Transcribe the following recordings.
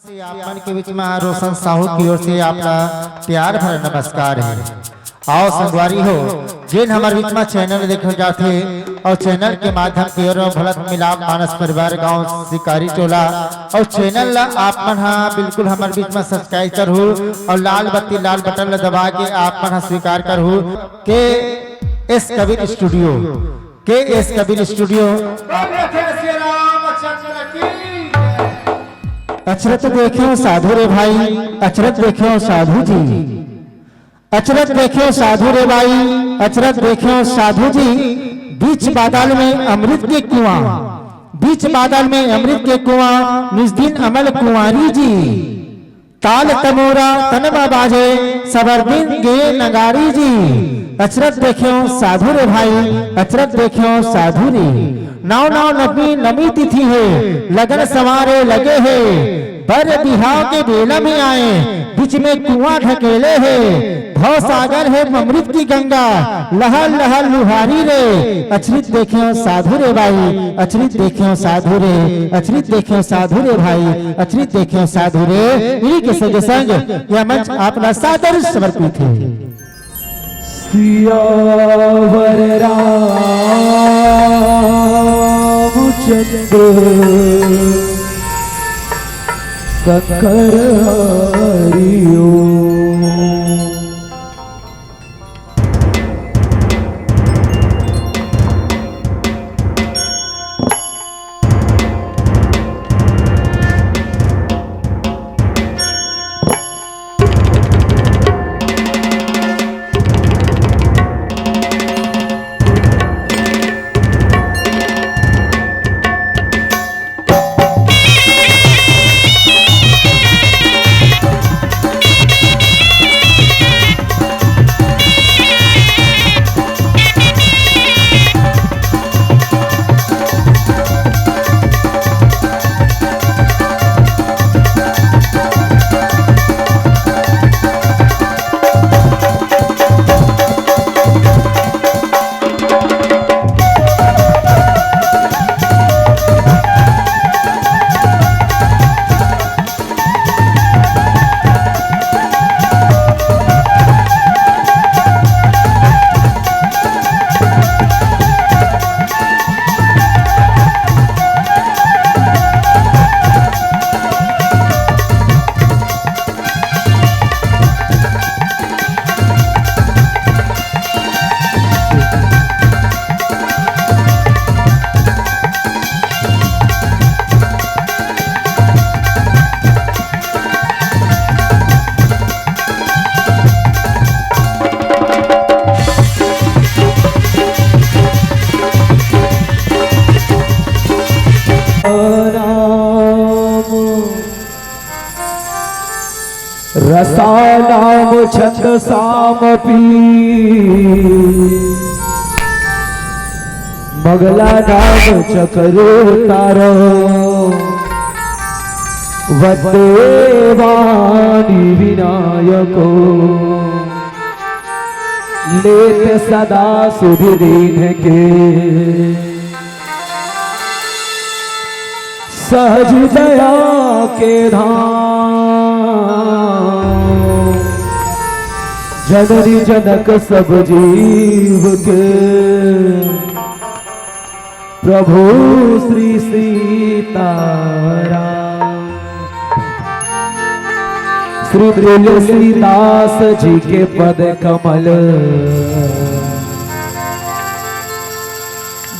आप मन के बीच में रोशन साहू की ओर से आपका प्यार भरा नमस्कार है। आओ संगवारी हो जिन हमारे बीच में चैनल देखे जाते और चैनल के माध्यम से भलत मिलाप मानस परिवार गांव शिकारी टोला और चैनल आप मन बिल्कुल हमारे बीच में सब्सक्राइब करू और लाल बत्ती लाल बटन दबा के आप मन स्वीकार करू के एस कबीर स्टूडियो अचरत देखियो साधु रे भाई, अचरत देखियो साधु जी, अचरत देखियो साधु रे भाई, अचरत देखियो साधु जी। बीच बादल में अमृत के कुआं, बीच बादल में अमृत के कुआं, निज दिन अमल कुंवारी जी। ताल तमोरा तनमा बाजे सबर दिन गे नगारी जी। अचरत देखियो साधु रे भाई, अचरत देखियो साधु रे। नाव नाव नबी नमी तिथि है, लगन सवारे लगे है, बर बिहाव के बेला में आए, बीच में कुआं ढकेले है। भव सागर है अमृत की गंगा, लहर लहर लुहारी रे। अचरित देखियो साधु रे भाई, अचरित देखियो साधु रे, अचरित देखियो साधु रे भाई, अचरित देखियो साधु रे। इन्हीं के संग संग यह मंच अपना सादर समर्पित है। सियावर रामचंद्र शंकर हरिओ। रसा नाम छंद साम पी, मगला नाम चक्रो तारो, वदेवानी विनायको। लेत सदा सुधि दीन के, सहज दया के धाम। जननी जनक सब जीव के, प्रभु श्री सीताराम। श्री तुलसीदास जी के पद कमल,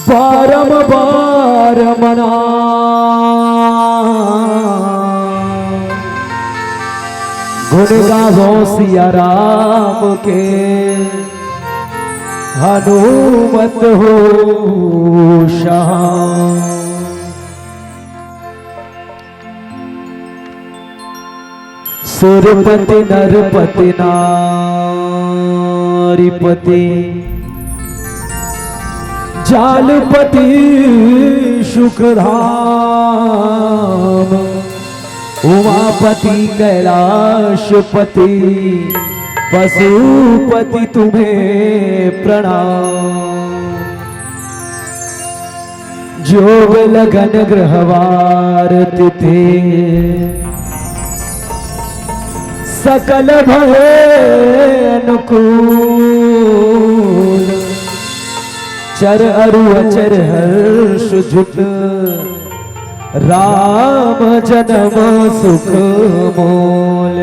बारंबार मना। गुण गावो सिया राम के, हनुमत हो शाह। सुरपति नरपति नारीपति, जालपति शुक्रधाम। उमापति कैलाशपति, पशुपति तुम्हें प्रणाम। जोग लगन ग्रहवार तिथे सकल भये अनुकूल चर अरु अचर हर्ष जुट राम जन्म सुख मोल।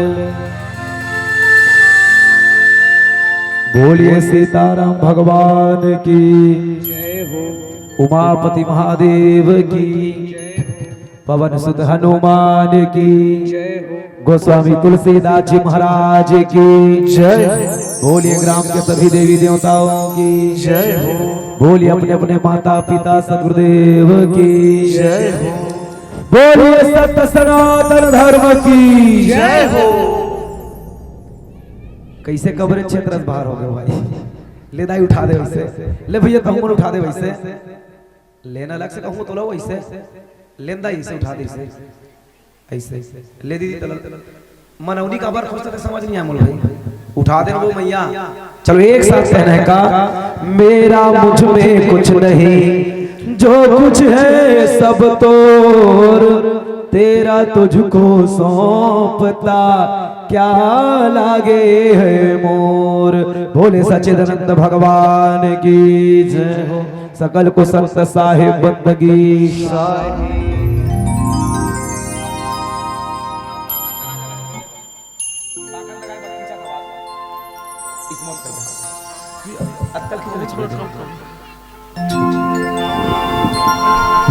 बोलिए सीताराम भगवान की जय हो, उमापति महादेव की, पवन सुत हनुमान की जय हो, गोस्वामी तुलसीदास जी महाराज की जय। बोलिए ग्राम के सभी देवी देवताओं की जय हो, बोलिए अपने अपने माता पिता सदगुरुदेव की जय हो, बोलिए सत्य सनातन धर्म की जय हो। कैसे कब्र क्षेत्र बाहर हो गए भाई, ले दाई उठा दे वैसे, ले भैया कहूँ उठा दे वैसे, लेना लग से कहूँ तो लो वैसे, लेंदा इसे उठा दे इसे ऐसे, ले दीदी मनौनी का बार खोजते समझ नहीं आया मोल भाई, उठा दे वो मैया। चलो एक साथ कहना है का, मेरा मुझ में कुछ नहीं, जो कुछ है सब तोर, तेरा तुझको सौंपता क्या लागे है मोर। भोले सच्चिदानंद भगवान की जय हो, सकल को संत साहिब बंदगी।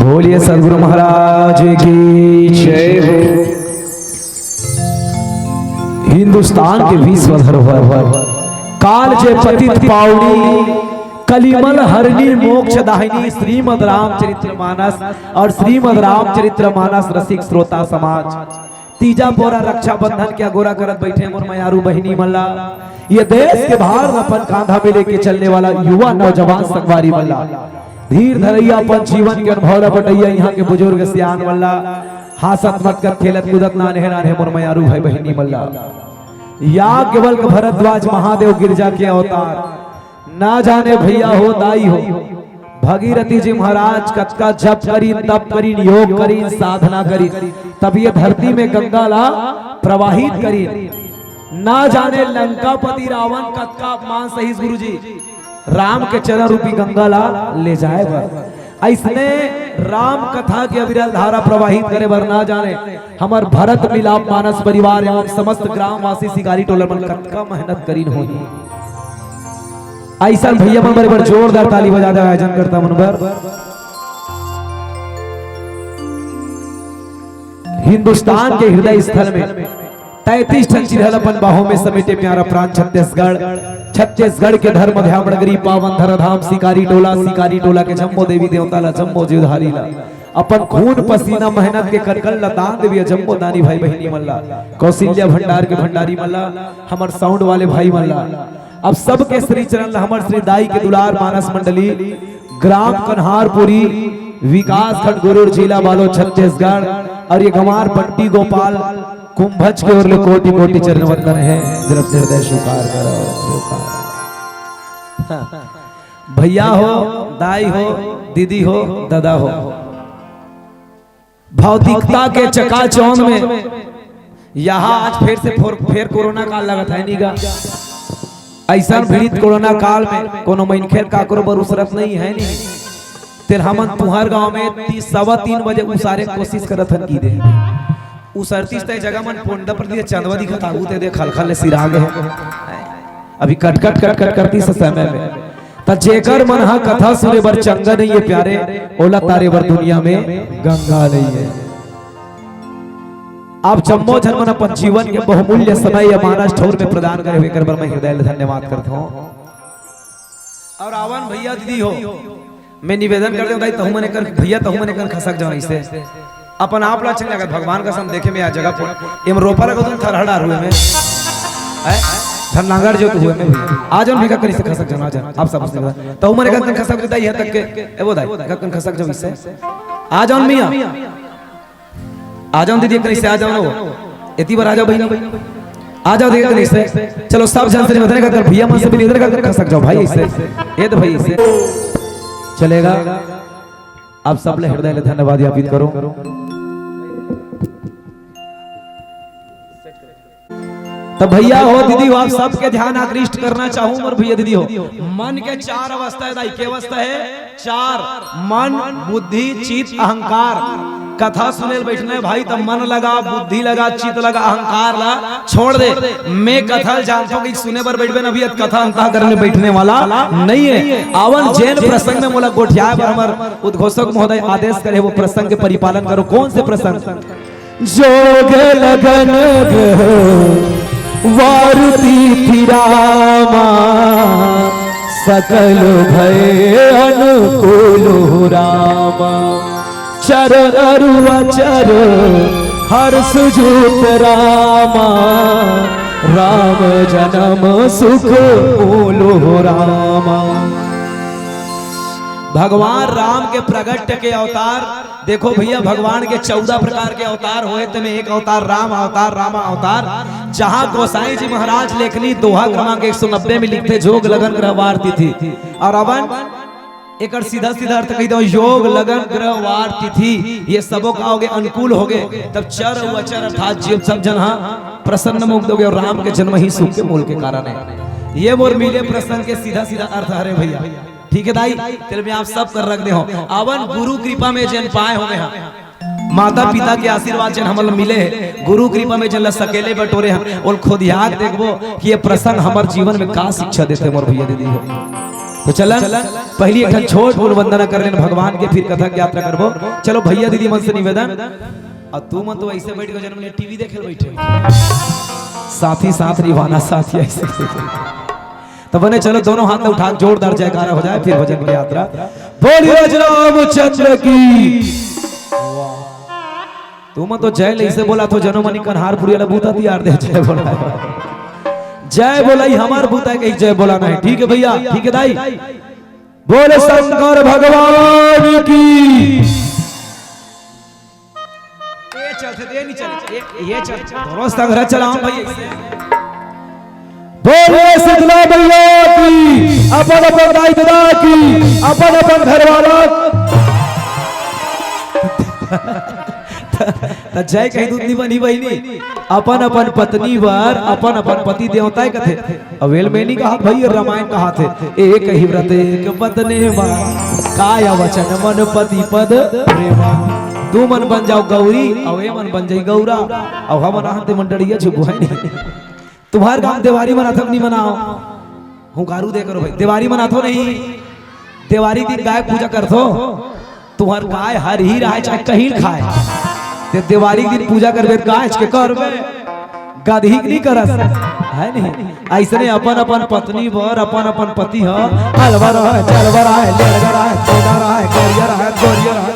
बोलिए सदगुरु महाराज की जय हो। हिंदुस्तान के विश्व धरोहर काल जे पतित पावनी कलिमल हरणी मोक्ष दाहिनी श्रीमद रामचरितमानस और श्रीमद रामचरितमानस रसिक श्रोता समाज तीजा बोरा रक्षाबंधन के अगोरा करत बैठे मोर मयारू बहिनी मल्ला। ये देश के भार अपन कांधा में लेके चलने वाला युवा नौजवान संगवारी मल्ला, धीर धरैया अपन जीवन के अनुभव बटैया यहाँ के बुजुर्ग सियान मल्ला, हासत मत कर खेलत कूदत नाने नाने मोर मयारू भाई बहिनी मल्ला। या केवल भरद्वाज महादेव गिरजा के अवतार, ना जाने भैया हो दाई हो भगीरथी जी महाराज कचका जप करी तप करी योग करी साधना करी, तब ये धरती में गंगा ला प्रवाहित करी। ना जाने लंकापति रावण कचका अपमान सही गुरु जी राम के चरण रूपी गंगा ला ले जाएगा। ऐसने राम कथा के अविरल धारा प्रवाहित करे बर ना जाने हमार भरत मिलाप मानस परिवार एवं समस्त ग्रामवासी शिकारी टोलर मन कतका मेहनत करीन होई। ऐसा भैया मन बड़े जोरदार ताली बजा दे आयोजन करता मन बर। हिंदुस्तान के हृदय स्थल में 33 टन चिरहल अपन बाहों में समेटे प्यारा प्रांत छत्तीसगढ़, छत्तीसगढ़ के धर्म ध्यामनगरी पावन धरधाम शिकारी टोला के जम्मो देवी देवता ला जम्मो जीवधारी ला अपन खून पसीना मेहनत के करकल ला दान देवी जम्मो दानी भाई बहिनी मल्ला, कौशल्या भंडार के भंडारी मल्ला, हमार साउंड वाले भाई मल्ला, अब सबके श्री चरण हमर श्री दाई के दुलार मानस मंडली ग्राम कन्हारपुरी विकास खंड गुरूर जिला बालोद छत्तीसगढ़ और ये गंवार पट्टी गोपाल कुंभज के ओर कोटि कोटि चरण वंदन है। जब से हृदय स्वीकार करो भैया हो दाई हो दीदी हो दादा हो, भौतिकता के चकाचौंध में यहाँ आज फिर से फिर कोरोना काल लगा था नीगा। ऐसा पीड़ित कोरोना काल में कोनो मनखेर काकरो बरूसरत नहीं है नहीं तेर हमन तुहर गांव में 3:15 बजे उसारे कोशिश करत हन की दे उसरतीस तय जगह मन पोंडा पर दिए चंदवा दिखत आगू ते दे खलखल सिराग है अभी कट करती से समय में त जेकर मन हा कथा सुने बर चंगा नहीं है प्यारे ओला तारे बर दुनिया में गंगा नहीं है। आप जम्मो जन मन अपन जीवन के बहुमूल्य समय या मानस ठौर में प्रदान करे हुए कर बर मैं हृदय धन्यवाद करता हूं। और आवन भैया दीदी हो मैं निवेदन करते हूं भाई तहु मने कर भैया तहु मने कर खसक जाओ इसे अपन आप ला चंग लगत भगवान का सम देखे में आ जगह पर एम रोपा लगो तुम थरहड़ा हुए में धन नांगर जो हुए में आ जाओ भैया कर इसे खसक जाओ आ जाओ आप सब तहु मने कर खसक दाई है तक के ए वो दाई कर खसक जाओ इससे आ जाओ मियां आ जाओ दीदी कहीं से आ जाओ ना इतनी बार आ जाओ भाई आ जाओ दीदी कहीं से चलो सब जन से निवेदन करकर भैया मन से भी निवेदन करकर खसक जाओ भाई इससे ये तो भाई इससे चलेगा। आप सब ले हृदय ले धन्यवाद ज्ञापित करो। तो भैया हो दीदी हो, आप सबके ध्यान आकृष्ट करना चाहूं और भैया दीदी हो, मन के चार अवस्था है दाई, क्या अवस्था है? चार, मन, बुद्धि, चित्त, अहंकार। कथा सुने बैठने भाई तब मन लगा, बुद्धि लगा, चित्त लगा, अहंकार लगा, छोड़ दे। मैं कथा जानता हूँ कि सुने पर बैठबे ना भैया, कथा अंता करने बैठने वाला नहीं है। आवन जैन प्रसंग में मोला गोठिया पर हमार उद्घोषक महोदय आदेश करे वो प्रसंग के परिपालन करो। कौन से प्रसंग? जोग लगन वारुती रामा, सकल भय अनुकूल रामा। चर अरुआ चर हर सुजूत रामा, राम जन्म सुख मूलो रामा। भगवान राम के प्रगट के अवतार देखो भैया, भगवान के 14 प्रकार के अवतार हुए थे में एक अवतार राम अवतार, रामा अवतार। जहां गोसाई जी महाराज लेखनी दोहा क्रमांक 190 में लिखते जोग लगन ग्रह वार तिथि, और अवन एक सीधा सीधा अर्थ कही दो, योग लगन ग्रह वार तिथि ये सबों का हो गए अनुकूल हो गए। तब चर वचर अर्थात जीव सब जन प्रसन्न मुक्त हो गए, और राम के जन्म ही सुख के मूल के कारण है। ये मोर मिले प्रसंग के सीधा सीधा अर्थ हरे भैया, ठीक है दाई। तेरे में आप सब कर रख दे हो। अवन गुरु कृपा में जन पाए हो में माता पिता के आशीर्वाद जन हमल मिले है, गुरु कृपा में जन सकेले बटोरे हम और खुद याद देखबो कि ये प्रसंग हमार जीवन में का शिक्षा देते मोर भैया दीदी हो। तो चलन पहली एक छोट बोल वंदना कर लेना भगवान के, फिर कथा की यात्रा करबो। चलो भैया दीदी मन से निवेदन, और तू मन तो ऐसे बैठ के जन्म ले टीवी देखे बैठे, साथी साथ निभाना साथी ऐसे तो बने। चलो दोनों हाथ में उठा जोरदार जयकारा हो जाए, फिर भजन की यात्रा। बोलिए रामचंद्र की। तुम तो जय ले से बोला तो जनो मनी कन्हारपुरी वाला बूता तैयार दे जय बोला, जय बोला ही हमार बूता है, कहीं जय बोला नहीं। ठीक है भैया, ठीक है दाई। बोले शंकर भगवान की। ये चलते ये नहीं चल, ये चल दोनों संग चलाओ भैया। बोले शीतला मैया की, अपन अपन दाई दादा की, अपन अपन घर वाला। जय कही दूध बनी बहनी, अपन अपन पत्नी वर अपन अपन पति देवता है कथे। अवेल में नहीं कहा भैया, रामायण कहा थे एक ही व्रत एक पत्नी काय वचन मन पति पद प्रेमा। तू मन बन जाओ गौरी, अवे मन बन जाई गौरा, अब हम रहते मंडड़िया छुपो है नहीं। तुम्हारे गांव दिवाली मनाथो नहीं मनाओ, हुंकारू दे करो भाई। दिवाली मनाथो नहीं, दिवाली दिन गाय पूजा करथो। तुम्हार गाय हर ही रहा चाहे कहीं खाए, ते दिवाली दिन पूजा करबे गाय के करबे, गधी नहीं करस है नहीं। ऐसने अपन अपन पत्नी वर अपन अपन पति ह अलवर है चलवर है लेड़गर है कोडर है गोरियर है गोरियर है,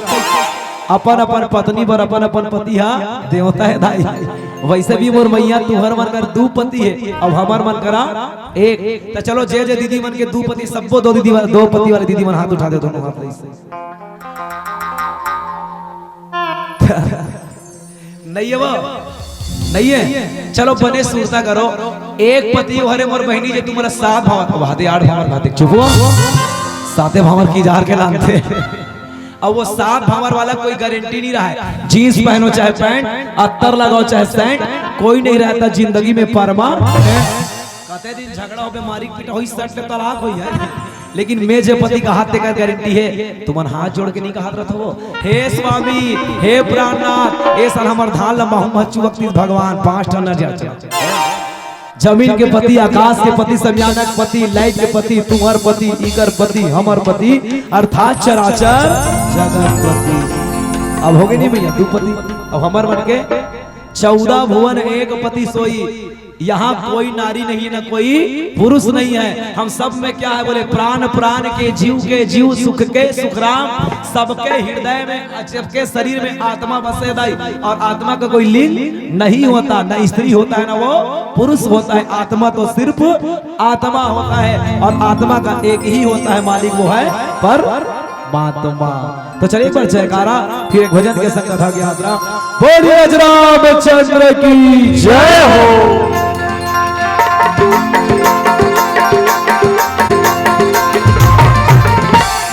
अपन अपन पत्नी वर अपन अपन पति हा देवता है दाई। वैसे भी मोर मैया तुहर मन कर दू पति है, अब हमार मन करा एक। तो चलो जे जे दीदी मन के दू पति सबको दो दीदी दो पति वाले दीदी मन हाथ उठा दे दोनों हाथ ऐसे। नहीं है वो नहीं है, चलो बने सुरता करो। एक पति हरे मोर बहनी जे तुम्हारा साथ भाव भादे आठ भावर भादे चुप हुआ साथे भावर की जार के लानते। अब वो साथ भावर वाला कोई गारंटी नहीं रहा है, जीन्स पहनो चाहे पैंट, अत्तर लगाओ चाहे सेंट, कोई नहीं रहता जिंदगी में परमा। कहते दिन झगड़ा हो बीमारी पिटा होई सट के तलाक होई है, लेकिन मैं जे पति का हाथ का गारंटी है। तुमन हाथ जोड़ के नहीं कहा रहा वो, हे स्वामी हे प्राणनाथ ए सन हमर धान लंबा हूं मचु वक्ति भगवान 5 टन नजर। जमीन के पति, आकाश के पति, संयानक पति, लाइट के पति, तुम्हार पति, इकर पति, हमर पति, अर्थात चराचर जगत पति। अब हो गए नहीं भैया दू पति, अब हमर बन के 14 भुवन एक पति सोई। यहाँ कोई नारी नहीं ना कोई पुरुष नहीं है, हम सब में क्या है बोले प्राण प्राण के जीव सुख के सुखराम, सबके हृदय में सबके शरीर में आत्मा बसे दाई। और आत्मा का कोई लिंग नहीं होता, न स्त्री होता है ना वो पुरुष होता है। आत्मा तो सिर्फ आत्मा होता है, और आत्मा का एक ही होता है मालिक, वो है परमात्मा। तो चलिए पर जयकारा, फिर एक भजन के संग कथा की यात्रा। बोलिए रामचंद्र की जय हो।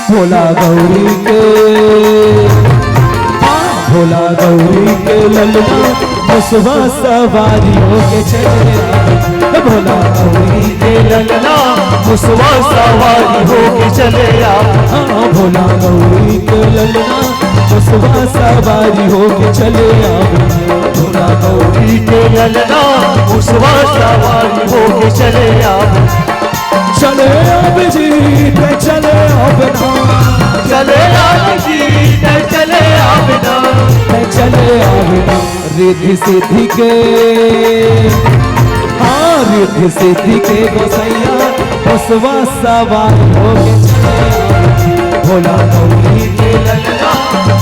भोला गौरी के भोला गौरी के ललना मुसवा सवारियों के चले भोला गौरी के ललना मुसवा सवारी होके चले आप भोला गौरी के ललना मुसवा सवारी होके चले आप भोला गौरी के ललना मुसवा सवारी होके चले आप चले अब जी चले अब ना चले अब जी चले अब ना चले अब ना रिद्धि सिद्धि के हाँ रिद्धि सिद्धि के गोसैया मुसवा सवारी होके चले भोला गौरी के ललना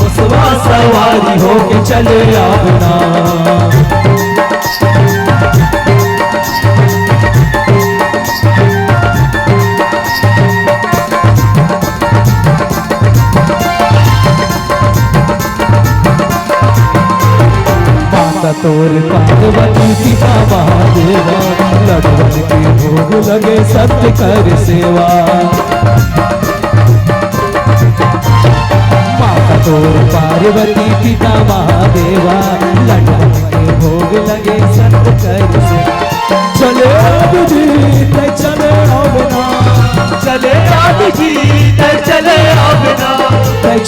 मुसवा सवारी होके चले अब ना तोर पार्वती सीता महादेवा लडवन के भोग लगे सत्य कर सेवा माता तोर पार्वती सीता महादेवा लडवन के भोग लगे सत्य कर सेवा चले अब जी चले अब ना चले अब जी चले अब ना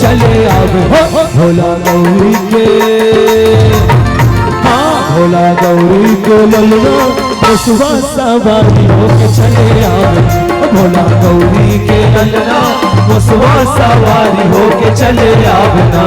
चले अब भोला गौरी के भोला गौरी के ललना मुसवा सवारी होके चले आवे भोला गौरी के ललना मुसवा सवारी होके चले आवे ना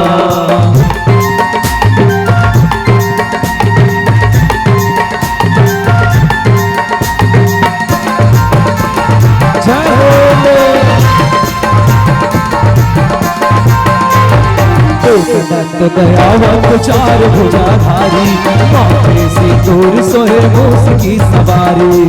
दयावंत चार भुजाधारी माथे से दूर सोहे मूस की सवारी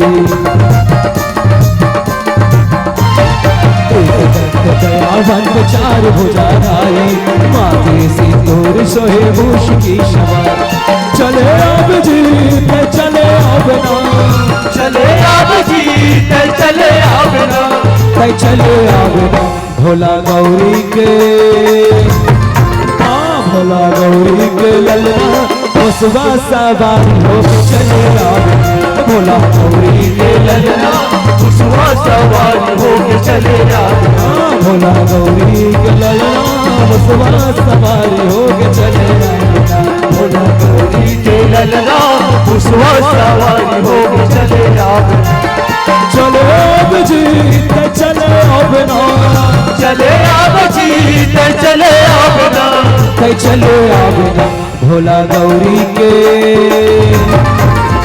दयावंत चार भुजाधारी माथे से दूर सोहे मूस की सवारी चले अब जी चले अब ना चले अब जी चले अब ना चले अब ना भोला गौरी के भोला गौरी के ललना मुसवा सवारी होके चले आवे भोला गौरी के ललना मुसवा सवारी होके चले आवे भोला गौरी के ललना मुसवा सवारी होके चले आवे भोला गौरी के ललना मुसवा सवारी होके चले आवे चले अब जी चले अब ना चले अब जी चले अब ना चले अब ना भोला गौरी के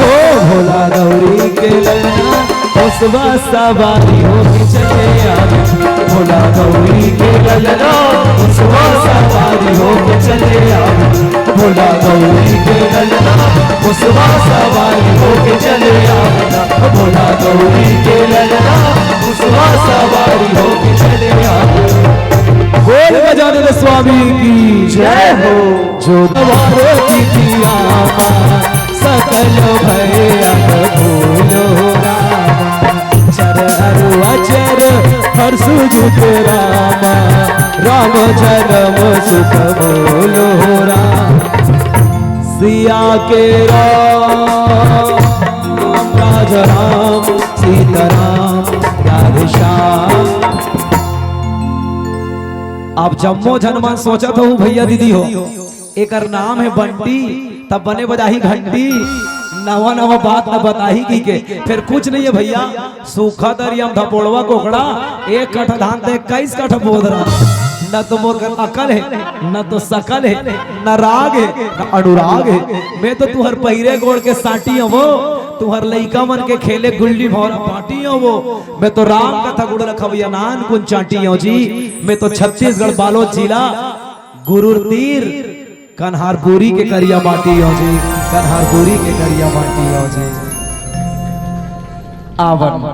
ओ भोला गौरी के ललना मुसवा सवारी होके चले आवे भोला गौरी के ललना मुसवा सवारी होके चले आवे भोला गौरी के ललना मुसवा सवारी होके चले आवे भोला गौरी के ललना मुसवा सवारी होके चले आवे बोल गजानन स्वामी की जय हो जो गवारो की दिया सकल भय भूलो चर अचर हर सुजुत रामा राम जन्म सुख बोलो राम सिया के राम राज राम सीताराम राधे श्याम आप जम्मो जनमन सोचत हो भैया दीदी हो एक नाम है बंटी तब बने बजाही घंटी नवा नवा बात न बताही की के फिर कुछ नहीं है भैया सूखा दरियम धपोड़वा कोकड़ा एक कठ धान दे 21 कठ बोधरा न तो मोर अकल है न तो सकल है न राग है न अनुराग है मैं तो तुहर पहिरे गोड़ के साटी हो तुहर लइका मन के खेले गुल्ली भौरा पाटी हो मैं तो राम कथा गुड़ रखबिया नान कुन चाटी हो जी मैं तो छत्तीसगढ़ बालोद जिला गुरुर तीर कन्हारपुरी के करिया माटी हो जी कन्हारपुरी के करिया माटी हो जी आवन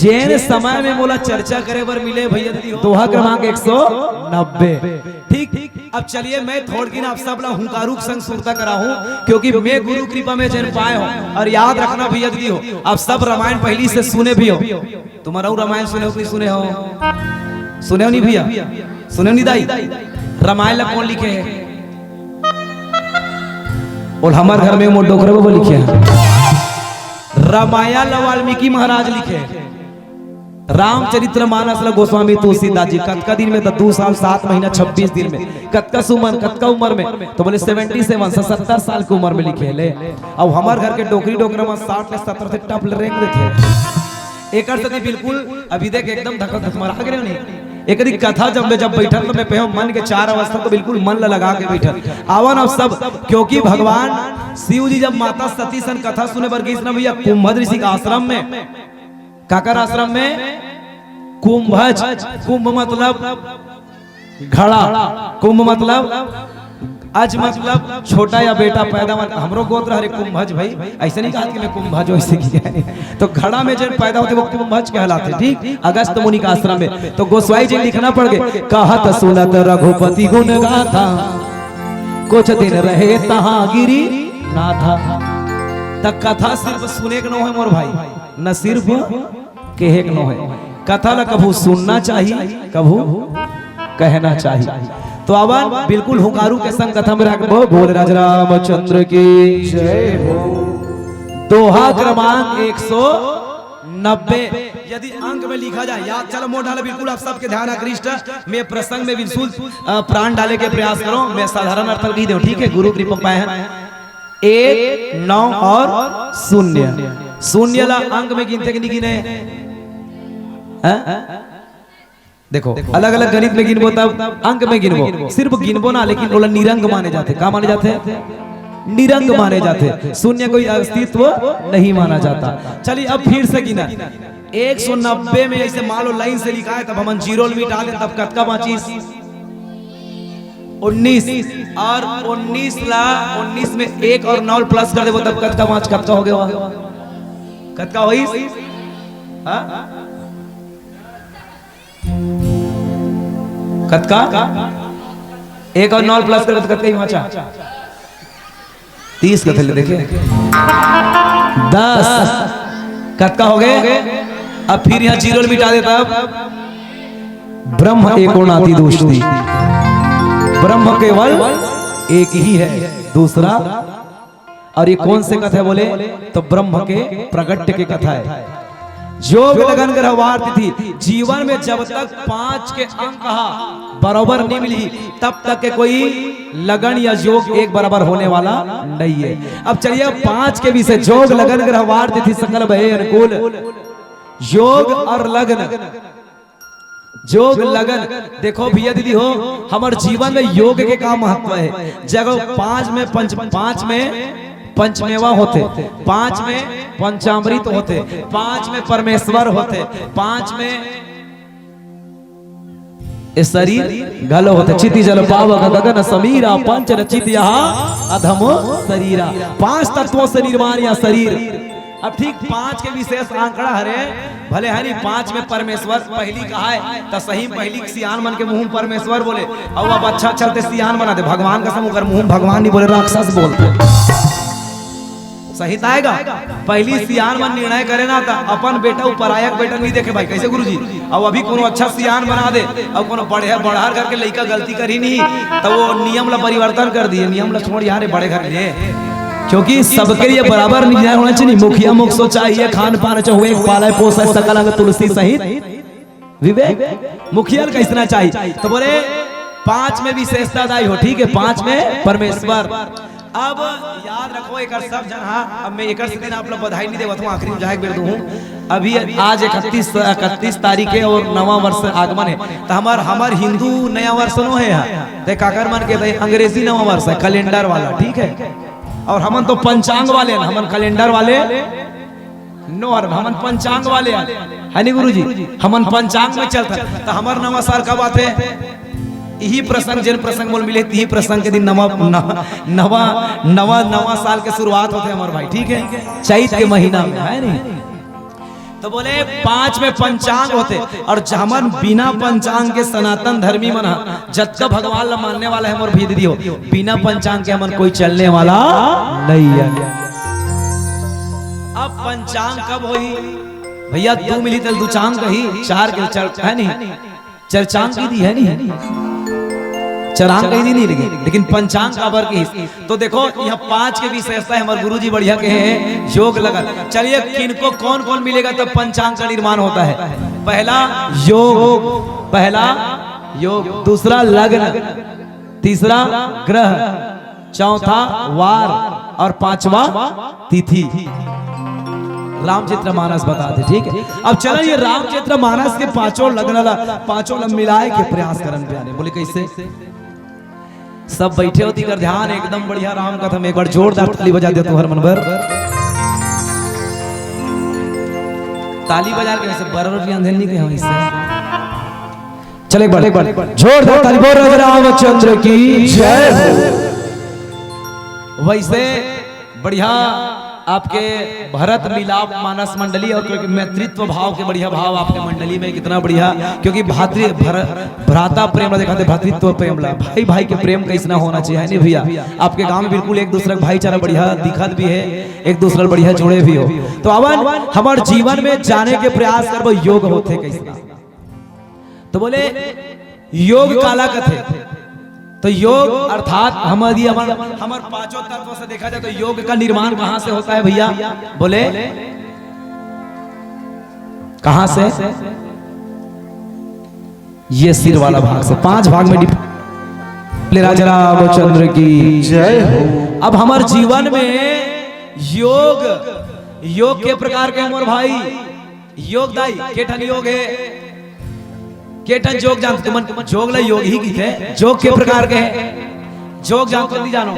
जेन समय में मोला चर्चा करे बर मिले भैया दोहा क्रमांक 190 ठीक अब चलिए मैं थोड़ की ना आप सब ला हुंकारू संग सुरता करा हूं क्योंकि मैं गुरु कृपा में जन पाए हो और याद रखना भैया दीदी हो आप सब रामायण पहली से सुने भी हो तुम्हारा रामायण सुने हो कि सुने हो सुने हो नहीं भैया सुने नहीं दाई रामायण ला कौन लिखे है और हमारे घर में मोर डोकरे वो लिखे हैं रामायण वाल्मीकि महाराज लिखे, रामचरित्र मानस गोस्वामी तुलसीदास जी कतका दिन में 2 साल 7 महीना 26 दिन में, कतका उम्र में, तो बोले 77 से 70 साल की उम्र में लिखे ले। अब हमार घर के डोकरी डोकरा में 60 से 70 से टप रेंग देते एक से बिल्कुल अभी देख एकदम धक धक मरा गए नहीं। एक कथा जब बैठल तो मैं पे मन के 4 अवस्था तो बिल्कुल मन लगा के बैठल आवन अब सब, क्योंकि भगवान शिव जी जब माता सती सन कथा सुने बर गई ना भैया कुंभज ऋषि का आश्रम में, काकर आश्रम में, कुंभज, कुंभ मतलब घड़ा, कुंभ मतलब अज मतलब छोटा या बेटा पैदा, हमरो गोत्र हरे कुंभज भाई, ऐसे नहीं कहा कि मैं कुंभज ऐसे किया है। तो घड़ा में जो पैदा होते वो कुंभज कहलाते, ठीक। अगस्त मुनि का आश्रम में तो गोस्वाई जी लिखना पड़ गए, कहत सुनत रघुपति गुण गाथा, कुछ दिन रहे तहां गिरी नाथा। तक कथा सिर्फ सुने के न हो मोर भाई, न सिर्फ कहे के न हो, कथा ला कभू सुनना चाहिए, कभू कहना चाहिए। तो अब बिल्कुल हुंकारू के संग कथा में रखबो, बोल राज रामचंद्र की जय हो। दोहा क्रमांक 190 यदि अंक में लिखा जाए, याद चलो मोड़ डाले बिल्कुल आप सबके ध्यान आकृष्ट मैं प्रसंग में बिल्कुल प्राण डाले के प्रयास करो, मैं साधारण अर्थ भी दे, ठीक है, गुरु कृपा पाए हैं। 1 9 और 0 0 ला अंक में गिनते कि नहीं गिने, देखो अलग अलग गणित में गिनबो तब अंक में गिनबो, सिर्फ गिनबो ना, लेकिन बोला निरंग माने जाते, क्या माने जाते, निरंग माने जाते, शून्य कोई अस्तित्व नहीं माना जाता। चलिए अब फिर से गिना, 190 में ऐसे मान लो लाइन से लिखा है, तब हम 0 मिटा दें, तब कतका बाची 19, और 19 ला 19 में 1 और 9 प्लस कर देबो तब कतका बाच, कतका हो गया, कतका होई, कतका 1 और 9 प्लस कर कतका ही बचा, 30 कथे ले देखे 10 कतका हो गए। अब फिर यहाँ 0 मिटा देता, ब्रह्म एकोणाति दोषती, ब्रह्म केवल एक ही है, दूसरा, और ये कौन से कथा है बोले तो ब्रह्म के प्रगट्य की कथा है। जोग लगन ग्रहवार तिथि, जीवन में जब तक 5 के अंक बराबर नहीं मिली तब तक के कोई लगन या जोग एक बराबर होने वाला नहीं है। अब चलिए 5 के विषय, जोग लगन ग्रहवार तिथि सकल भय अनुकूल, योग और लगन, जोग लगन, देखो भैया दीदी हो, हमारे जीवन में योग के क्या महत्व है। जगह 5 में पंचमेवा होते, 5 में पंचामृत होते, 5 में परमेश्वर होते, 5 में शरीर गल होते, चिति जल पावक गगन समीरा, पंच रचित यहाँ अधम शरीरा, 5 तत्वों से निर्माण या शरीर। अब ठीक 5 के विशेष आंकड़ा हरे, भले है नहीं 5 में परमेश्वर पहली कहा है, तो सही पहली सियान मन के मुंह परमेश्वर बोले, और अब अच्छा चलते सियान बना दे, भगवान का समूह मुंह भगवान नहीं बोले, राक्षस बोलते, सही आएगा। पहली सियान मन निर्णय करे ना था, अपन बेटा परायक बेटा नहीं देखे भाई, कैसे गुरुजी, अब अभी कोनो अच्छा सियान बना दे, अब कोनो बढ़ार करके लड़का गलती करी नहीं तो वो नियम ला परिवर्तन कर दिए, नियम ला छोड़ यार बड़े घर ले, क्योंकि सबके लिए बराबर न्याय होना चाहिए। मुखिया मुख सो चाहिए, खान पान चाहिए, पाले पोसे सकल अंग तुलसी सहित विवेक, मुखिया कैसना चाहिए। तो बोले 5 में विशेषता दाई हो, ठीक है, 5 में परमेश्वर। अब याद रखो एक सब जन, अब मैं एक दिन आप लोग बधाई नहीं देवत हूँ, आखिरी में जाए बेर दूं, अभी आज 31 तारीख है और नवा वर्ष आगमन है, तो हमार हिंदू नया वर्ष नो है, देख काकर मन के अंग्रेजी नवा वर्ष है, कैलेंडर वाला, ठीक है, और हमन तो पंचांग वाले, हमन कैलेंडर वाले नो, हमन पंचांग वाले है नहीं गुरुजी, हमन पंचांग में चलता, तो हमार नवा साल कब आते, यही प्रसंग जिन प्रसंग बोल मिले, यही प्रसंग के दिन नवा साल के शुरुआत होते हैं हमारे भाई, ठीक है, चैत के महीना में है नहीं। तो बोले 5 में पंचांग होते, और हमन बिना पंचांग के सनातन धर्मी मन जब तक भगवान ला मानने वाला है, मोर भी दीदी हो, बिना पंचांग के हमन कोई चलने वाला नहीं है। अब पंचांग कब होई भैया, 2 मिली तल 2 चांग कही, 4 के चल है नहीं, चर्चांग की दी है नहीं, चरांग कहीं नहीं लगी, लेकिन पंचांग काबर की। तो देखो यहाँ 5 के विशेषता है, हमारे गुरुजी बढ़िया के हैं योग लगन। चलिए किनको कौन कौन मिलेगा तब पंचांग का निर्माण होता है। पहला योग, दूसरा लग्न, तीसरा ग्रह, चौथा वार और 5वां तिथि। रामचरितमानस बताते, ठीक है। अब चलो ये रामचरितमानस के पांचों लग्न मिलाए के प्रयास करन प्यारे। बोले कैसे? सब बैठे होती कर ध्यान एकदम बढ़िया राम कथा में। एक बार जोरदार ताली बजा दे तो हर मन भर ताली बजा के वैसे बराबर भी अंधेर नहीं कहे इससे। चल एक बार जोरदार ताली बोल राजा रामचंद्र की जय हो। वैसे बढ़िया आपके भरत मिलाप मानस मंडली और क्योंकि मैत्रित्व भाव के बढ़िया भाव आपके मंडली में कितना बढ़िया, क्योंकि भ्राता प्रेम देखा थे, भ्रातृत्व प्रेम भाई भाई के प्रेम कैसे ना होना चाहिए नहीं भैया। आपके गांव में बिल्कुल एक दूसरे का भाईचारा बढ़िया दिखत भी है, एक दूसरे बढ़िया जुड़े भी हो। तो अब हमारे जीवन में जाने के प्रयास करबो योग होते कैसे। तो बोले योग काला कथे। तो योग अर्थात हमारे पांचों तत्वों से देखा जाए तो योग का निर्माण कहां से होता है भैया? बोले कहां से? ये सिर वाला भाग से 5 भाग में राजा रामचंद्र की जय हो। अब हमारे जीवन में योग के प्रकार के हमारे भाई योगदाई केठन योग है। केठन जोग जान तुमन जोग ला योग ही की थे, जोग के प्रकार के जोग जान तो नहीं जानो,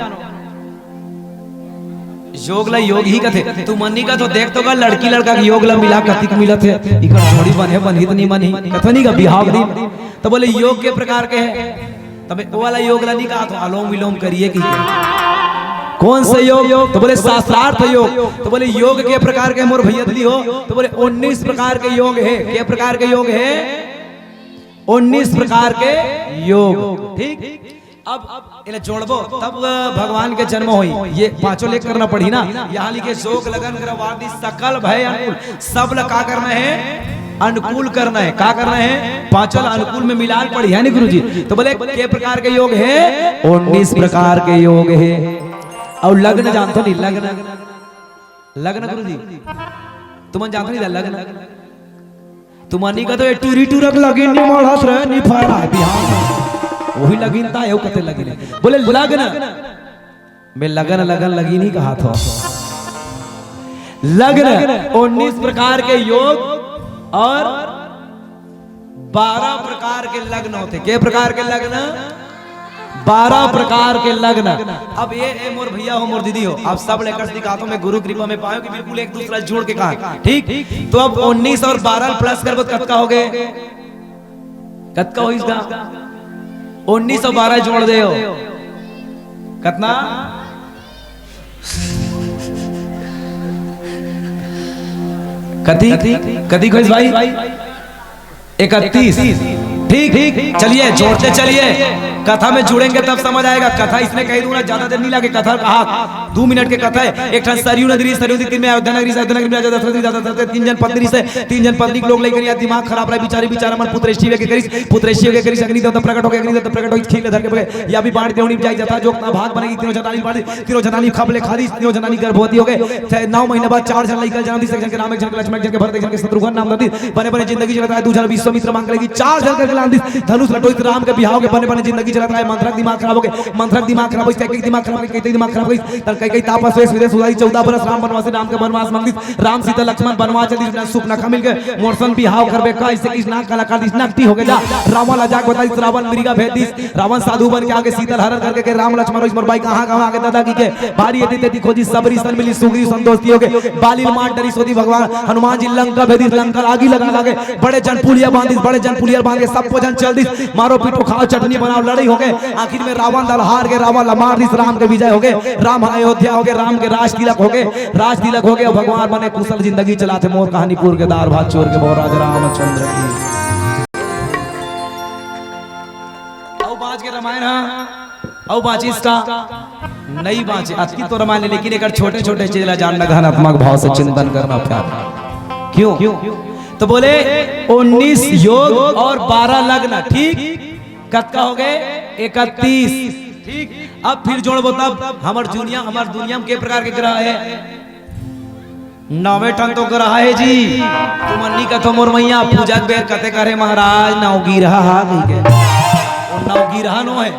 जोग ला योग ही का थे। तू मन्नी का तो देख तो का लड़की लड़का योग ला मिला कतिक मिला थे, इकर जोड़ी बने बनी तो नहीं बनी कथनी का बिहाव दी। तो बोले योग के प्रकार के है, तब वो वाला योग ला नहीं कहा तो अलोम विलोम करिए की कौन से योग? तो बोले शास्त्रार्थ योग। तो बोले योग के प्रकार के मोर भैया दी हो। तो बोले 19 प्रकार के योग है। के प्रकार के योग है? 19 प्रकार के योग, ठीक। अब इन्हें जोड़बो तब भगवान के जन्म हुई। ये पांचों लेकर करना पड़ी ना। यहाँ लिखे जोग लगन ग्रवादी सकल भय अनुकूल, सब का करना है? अनुकूल करना है। क्या करना है? पांचों अनुकूल में मिलान पड़ी है नहीं गुरुजी। तो बोले के प्रकार के योग है? 19 प्रकार के योग है। और लग्न जानते नहीं? लग्न गुरुजी तुम जानते नहीं लग्न? तुमानी का तो टूरी टूरक लगी नहीं मारत रहे नहीं फाड़ा बिहार वही लगीनता है कते लगी। बोले लगन में लगन लगी नहीं कहा था। लगन 19 प्रकार के योग और 12 प्रकार के लग्न होते। के प्रकार के लग्न? 12 प्रकार के लग्न। अब ये मोर भैया हो मोर दीदी हो, आप सब लेकर दिखाता मैं गुरु कृपा में पायो कि बिल्कुल एक दूसरा जोड़ के कहा, ठीक। तो अब 19 और 12 प्लस कर कतका हो गए? कतका हो इसका? 19 और 12 जोड़ दे हो कितना? कती खोज भाई 31, ठीक। चलिए जोड़ते चलिए, कथा में जुड़ेंगे तब समझ आएगा। कथा इसने कह दूंगा ज्यादा देर नहीं लगे। कथा कहा 2 मिनट के कथा है। एक ठन सरयू नगरी में अयोध्या नगरी से 3 जन पत्नी से 3 जन पत्नी के लोग लेकर या दिमाग खराब रहा बेचारा मन पुत्रेष्टि के करिस अग्नि देवता प्रकट हो गया। अग्नि देवता प्रकट हो खील धर के या भी बाण देवनी जाई जाता जो भाग बनेगी। तीनों जनानी खबले खादी, तीनों जनानी गर्भवती हो गए। 9 महीने बाद 4 जन लड़का जन्म दी। एक जन के राम, एक जन के लक्ष्मण, एक जन के भरत, एक जन के शत्रुघ्न नाम दी। बने जिंदगी चलता है। 2 जन विश्वामित्र मांग लेगी। 4 जन के नाम दी। धनुष लटोई राम के बिहाव के बने जिंदगी चलता है। मंत्रक दिमाग खराब हो गए। मंत्रक दिमाग खराब होई, कई दिमाग खराब होई, कई दिमाग खराब होई। तन कई तापस वेश विदेश उदाई 14 बरस राम बनवासी, राम के बनवास मांगी। राम सीता लक्ष्मण बनवास चली, सुख नखा मिल गए। मोरसन बिहाव करबे का इससे कृष्ण कलाकार दिस नकटी हो गया। रावण लजाक बताई, रावण मृगा भेद दिस। रावण साधु बन के आगे सीता हरण करके के राम लक्ष्मण रोज मोर भाई कहां आगे दादा की के भारी यदि तेती खोजी सबरी सन मिली सुग्री संतोषी हो गए। बाली मार डरी सोदी भगवान हनुमान जी लंका भेदी, लंका आगी लगा लागे। बड़े जन पुलिया बांधिस, बड़े जन पुलिया बांधे सबको जन चल दिस। मारो पीटो खाओ चटनी बनाओ लड़ाई हो गए। आखिर में रावण दल हार के रावण मार दिस। राम के विजय हो गए। राम अयोध्या हो गए। राम के राज तिलक हो गए। राज तिलक हो गए। भगवान बने कुशल जिंदगी चलाते। मोर कहानीपुर के दार भात चोर के मोर राजा रामचंद्र की। औ बाज के रामायण औ बाजी इसका नहीं बाजी आज की तो रामायण, लेकिन एक छोटे छोटे चीज ला जानना घनात्मक भाव से चिंतन करना प्यार। क्यों? तो बोले 19 योग और 12 लग्न, ठीक। कत का हो गए? 31। ठीक, अब फिर जोड़बो तब हमार दुनिया में के प्रकार के ग्रह है? 9वें टन तो ग्रह है जी। तुम अन्नी का तो मोर मैया पूजा के बेर कते करे महाराज नवगिरहा हा के। वो नवगिरहा नो है,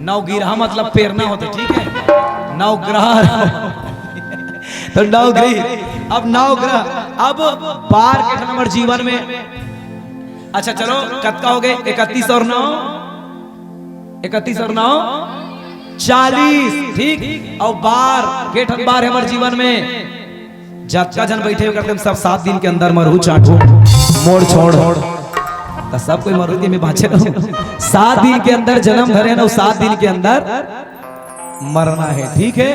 नवगिरहा मतलब पेरना होता, ठीक है? नवग्रह तो नवग्रह, अब नवग्रह, अब बार के नंबर जीवन में। अच्छा चलो कत्का हो गए 31 और 9, 31 और 9 40। ठीक, और बार के बार है हमारे जीवन में। जत्का जन बैठे करते हम सब 7 दिन के अंदर मरहू चाटू मोड़ छोड़ तो सब कोई मरहू के में बाँचे 7 दिन के अंदर जन्म धरे ना, 7 दिन के अंदर मरना है। ठीक है,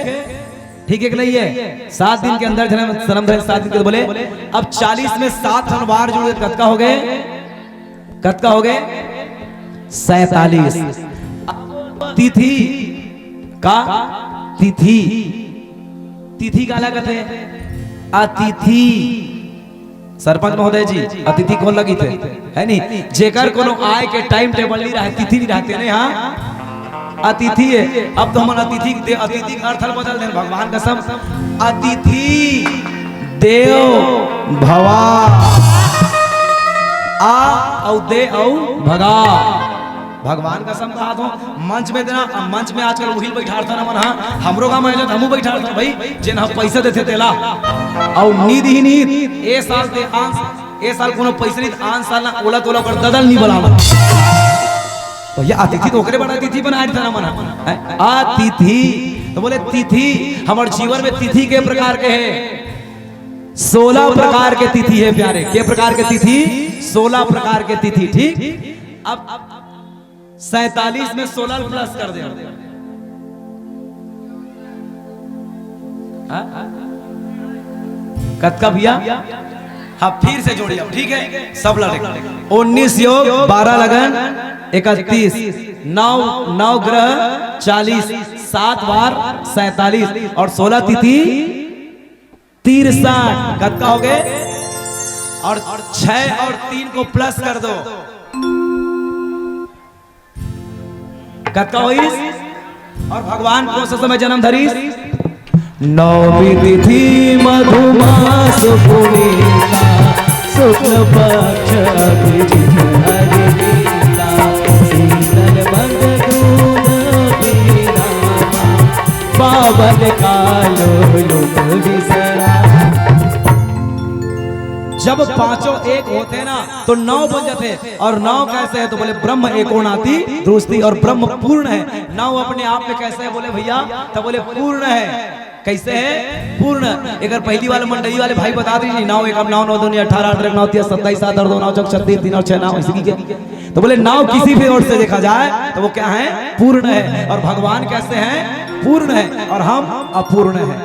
ठीक है कि नहीं है? 7 दिन के अंदर जन्म धरे 7 दिन के बोले। अब 40 में 7 बार जुड़े कत्का हो गए, कत्का हो गए 47। तिथि का तिथि, तिथि का अलग है अतिथि। सरपंच महोदय जी अतिथि कौन लगी थे है नहीं? जेकर कोनो आय के टाइम टेबल नहीं रहे, तिथि नहीं रहते नहीं। हाँ अतिथि है। अब तो हम अतिथि का अर्थ बदल दें भगवान कसम। अतिथि देव भवा, आ औ दे औ भगा। भगवान का सम कहा तो मंच में देना, मंच में आजकल वही बैठाता ना मन। हाँ हमरो का मैं हमू बैठाता भाई जे ना पैसा देते तेला और नींद ही नींद ए साल दे आंस, ए साल कोनो पैसा नहीं आंस साल ना ओला तोला कर ददल नहीं बनावा। तो ये अतिथि तो ओकरे बड़ा तिथि बना देता ना मन। अतिथि तो बोले तिथि हमारे जीवन में तिथि के प्रकार के है 16 प्रकार के तिथि है प्यारे। के प्रकार के तिथि? 16 प्रकार के तिथि। ठीक, अब 47 में 16 प्लस कर दे। कत्का भैया? हाँ फिर से जोड़िए, ठीक है? सब लड़े 19 योग 12 लगन 31, 9 ग्रह 40, 7 बार 47 और 16 तिथि 63। कत्का हो गए? और 6 और 3 को प्लस कर दो, कत्का होइस? और भगवान कौन सा समय जन्म धरीस? 9वीं तिथि मधुमास पूर्णिमा शुक्ल पक्ष हरिलीला शीतल बंद दूध पीरामा पावन कालो लोक विसरा। जब पांचों एक होते ना तो 9 बन जाते। और 9 कैसे है? तो बोले ब्रह्म एकोणाति द्रुस्ति, और ब्रह्म पूर्ण है। 9 अपने आप में कैसे है? बोले भैया तो बोले पूर्ण है। कैसे है? पूर्ण। अगर पहली वाले मंडली वाले भाई बता दीजिए 9 1 9 9 2 18 18 9 3 27 7 8 2 9 4 36 3 और 6 9 इसी के। तो बोले 9 किसी भी ओर से देखा जाए तो वो क्या है? पूर्ण है। और भगवान कैसे हैं? पूर्ण है और हम अपूर्ण है।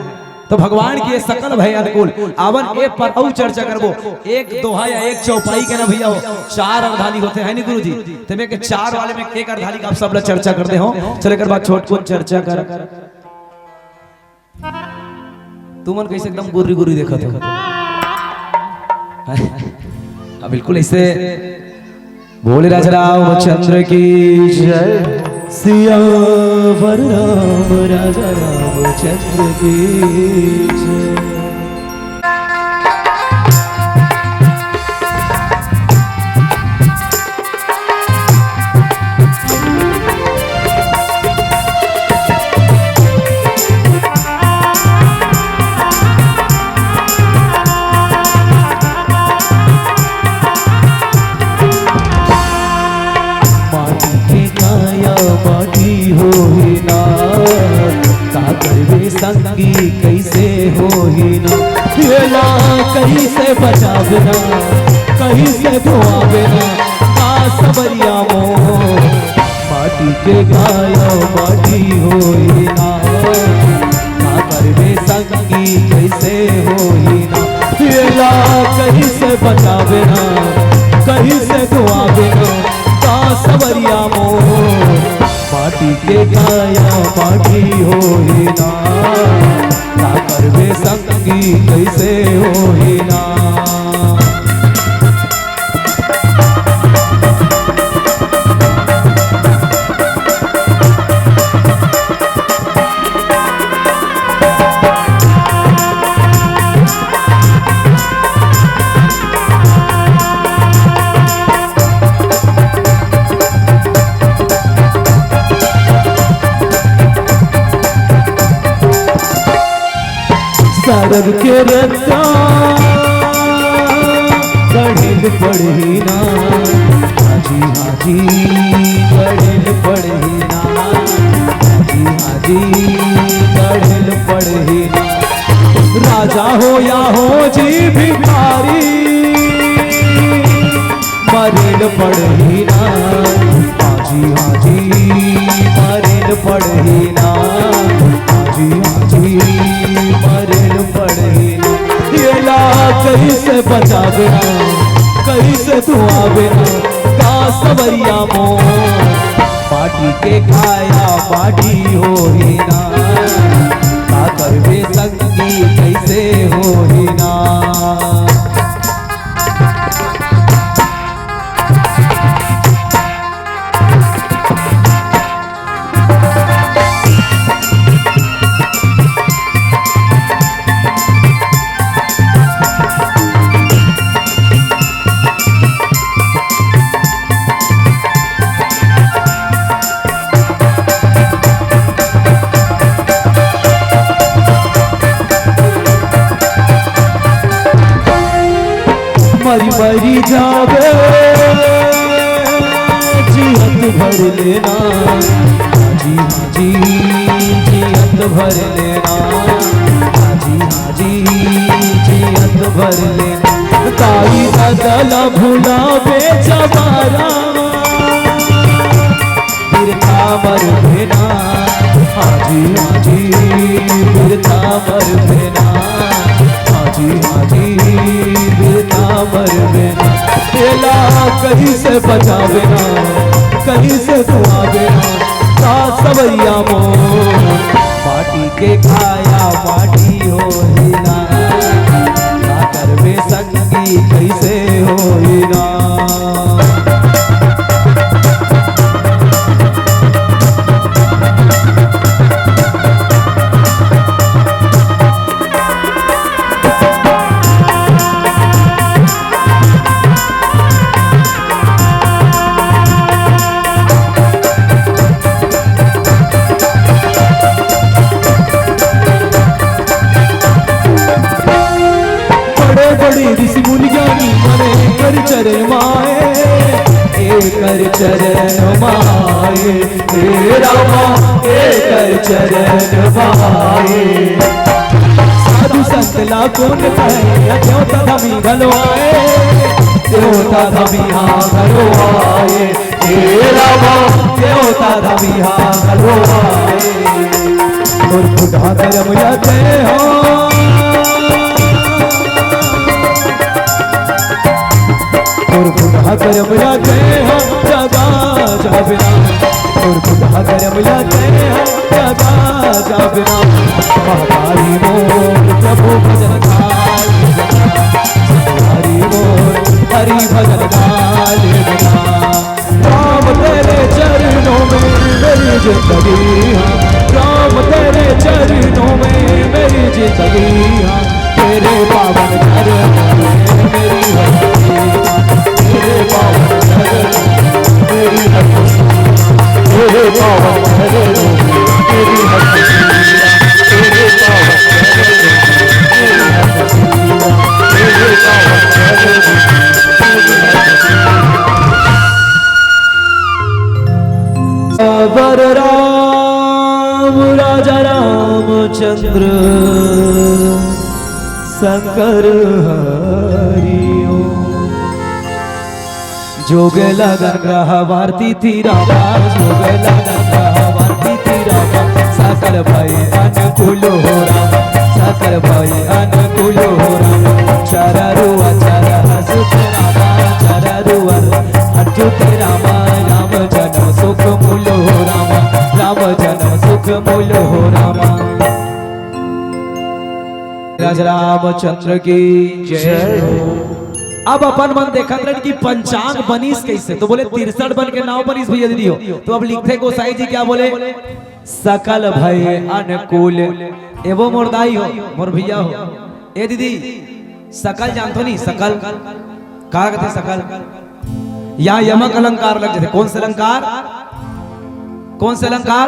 तो भगवान की सकल भय अनुकूल आवन एक पर और चर्चा करबो। एक दोहा या एक चौपाई के ना भैया हो 4 अर्धाली होते हैं नहीं गुरुजी? तो मैं के 4 वाले में एक अर्धाली का आप सब लोग चर्चा करते हो। चले कर बात छोट को चर्चा कर। तुमन कैसे एकदम गुर्री गुर्री देखा थे? बिल्कुल ऐसे बोले राजा रामचंद्र की जय, सियावर राम राजा रामचंद्र की जय। संगी कैसे हो ही ना, कहीं से बचावना कहीं से धोआवना का सबरिया मोह। माटी के गाया माटी हो ही ना, संगी कैसे हो ही ना। कहीं से बचावना कहीं से धोआवना का सबरिया मोह। माटी के गाया माटी हो ही ना, संगी कैसे हो ही ना। जग के रक्षा गढ़िल पढ़ी ना हाजी हाजी गढ़िल पढ़ी ना हाजी हाजी गढ़िल पढ़ी ना राजा हो या हो जी भिखारी मरेल पढ़ी ना हाजी हाजी मरेल पढ़ी ना हाजी हाजी मरेल पढ़ी ना ये ला कैसे बचावे ना कैसे तू आवे ना का सवरिया मो पाटी के खाया पाटी हो ही ना का करवे संगी कैसे हो ही ना मरी मरी जावे जियत भर लेना हाजी हाजी जियत भर लेना हाजी हाजी जियत भर लेना ताई बदला भूला बेचबारा बिरथा मर भेना हाजी हाजी बिरथा मर भेना हाजी हाजी बिरथा मर भेना तेला कहीं से बचावे ना कहीं से तू आवे ना का सवैया मो पाटी के खाया पाटी हो ही ना का करवे संगी कैसे हो ही ना ऋषि मुनि ज्ञानी मने कर चरण माए कर चरण माए हे रामा कर चरण माए साधु संत लाखों ने कहे देवता धमी घलवाए देवता धमी हाँ घलवाए हे रामा देवता धमी हाँ घलवाए और बुढ़ा करम जाते हो और बुढ़ा करम जाते हैं जगा जाबिना और बुढ़ा करम जाते हैं जगा जाबिना हमारी मोर प्रभु भजन गाल हमारी मोर हरि भजन गाल राम तेरे चरणों में मेरी जिंदगी राम तेरे चरणों में मेरी जिंदगी तेरे पावन चरणों में मेरी तेरे पावन मेरी तेरे पावन मेरी तेरे पावन वर राम राजा रामचंद्र शंकर हरिओ जोग लगन रहा भारती थी रामा जोग लगन रहा भारती थी रामा सकल भय अनुकूल हो रामा सकल भय अनुकूल हो रामा चररुआ चर हसुत रामा चररुआ अच्युत रामा राम जन सुख मूल हो रामा राम जन सुख मूल हो रामा राजा रामचंद्र की जय हो। अब अपन मन देखा कि पंचांग बनीस कैसे, तो बोले 63 बन के नाव बनीस भैया दीदी हो। तो अब लिखते गोसाई जी क्या बोले, सकल भय अनुकूल एवं मोरदाई हो मोर भैया हो। ए दीदी सकल जानते नहीं, सकल कहा कहते सकल, या यमक अलंकार लग जाते। कौन से अलंकार, कौन से अलंकार,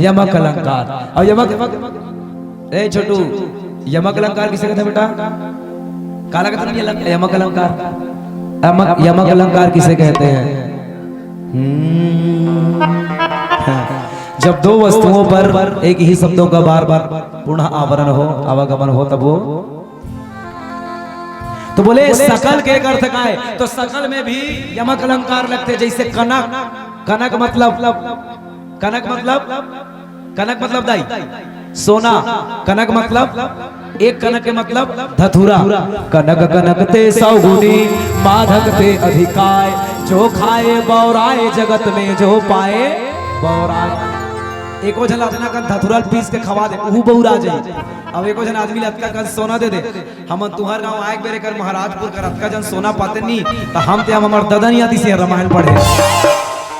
यमक अलंकार। और यमक ए छोटू यमक अलंकार किसे कहते हैं बेटा? काला कहते हैं यमक अलंकार। यमक अलंकार किसे कहते हैं? जब दो वस्तुओं पर एक ही शब्दों का बार बार पुनः आवरण हो, आवागमन हो, तब वो तो बोले सकल के एक अर्थ का है, तो सकल में भी यमक अलंकार लगते। जैसे कनक, कनक मतलब कनक मतलब दाई, सोना। कनक मतलब एक कनक के मतलब धतूरा। कनक कनक ते सौगुनी माधक ते अधिकाय, जो खाए बौराए जगत में जो पाए बौराए। एको जन अपना कन धतूरा पीस के खवा दे, ऊ बौरा जाई। अब एको जन आदमी लतका कन सोना दे दे। हम तुहर गांव आए बेरे कर महाराजपुर कर अतका जन सोना पाते नहीं, तो हम ते हम हमर ददन यादी से रामायण पढ़े।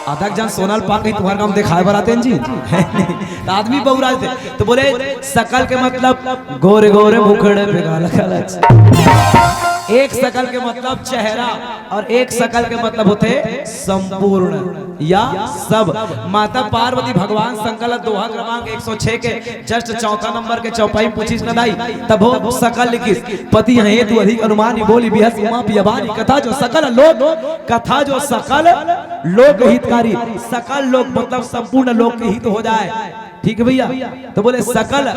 आधा जन सोनल पा के तुम्हारे काम दिखाए बराते जी। तो आदमी बौरा थे। तो बोले सकल के मतलब गोरे गोरे मुखड़े पे गाला काला। एक सकल के मतलब चेहरा, और एक सकल के मतलब होते संपूर्ण या सब। माता पार्वती भगवान शंकर दोहा क्रमांक 106 के जस्ट चौथा नंबर के चौपाई पूछी न दाई, तब हो सकल लिखिस पति हेतु अधिक अनुमान बोली बिहस उमा पियवानी कथा जो सकल लोक, कथा जो सकल लोक हितकारी। सकल लोक मतलब संपूर्ण लोक के हित हो जाए, ठीक है भैया। तो बोले सकल,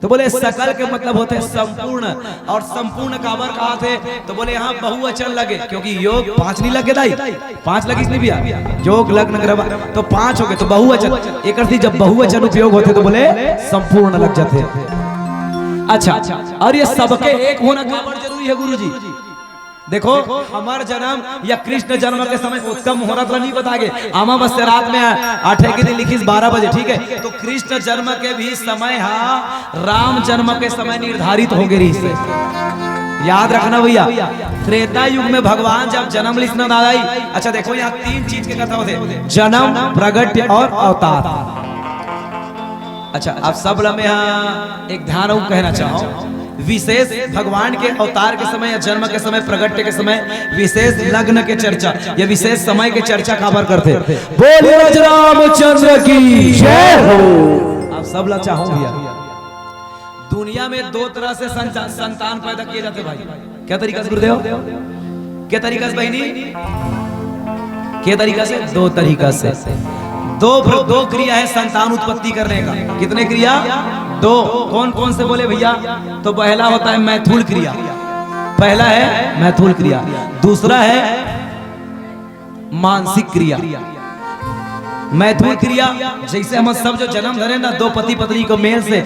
तो बोले सकल के मतलब होते संपूर्ण, और संपूर्ण काबर कहा थे? तो बोले यहाँ बहुवचन लगे, क्योंकि योग 5 नहीं लगे दाई, 5 लगी नहीं भैया, योग लग्न ग्रह तो 5 हो गए, तो बहुवचन एक अर्थ जब बहुवचन उपयोग होते तो बोले संपूर्ण लग जाते। अच्छा, और ये सबके एक होना काबर जरूरी है गुरुजी? देखो हमार जन्म या कृष्ण जन्म के समय उत्तम मुहूर्त नहीं बता गए। अमावस्या रात में 8 के दिन लिखी 12 बजे, ठीक है। तो कृष्ण जन्म के भी समय राम जन्म के समय निर्धारित हो गई से याद रखना भैया। त्रेता युग में भगवान जब जन्म लिखना दादाई। अच्छा देखो यहाँ 3 चीज के कथा होते, जन्म, प्रगट्य और अवतार। अच्छा आप सब में यहाँ एक ध्यान कहना चाहो, विशेष भगवान के अवतार के समय या जन्म के समय, प्रगट्य के समय विशेष लग्न के चर्चा या विशेष समय के चर्चा खबर करते। बोलिए रामचंद्र की जय हो। आप सब लोग चाहो भैया, दुनिया में 2 तरह से संतान पैदा किए जाते भाई। क्या तरीका से गुरुदेव? क्या तरीका से बहनी? क्या तरीका से? 2 तरीका से। दो क्रिया है संतान उत्पत्ति करने का। कितने क्रिया? 2। कौन कौन से बोले भैया? तो पहला होता है मैथुन क्रिया, पहला है मैथुन क्रिया। दूसरा है मानसिक क्रिया। मैथुन क्रिया जैसे हम सब जो जन्म धरे ना 2 पति पत्नी को मेल से,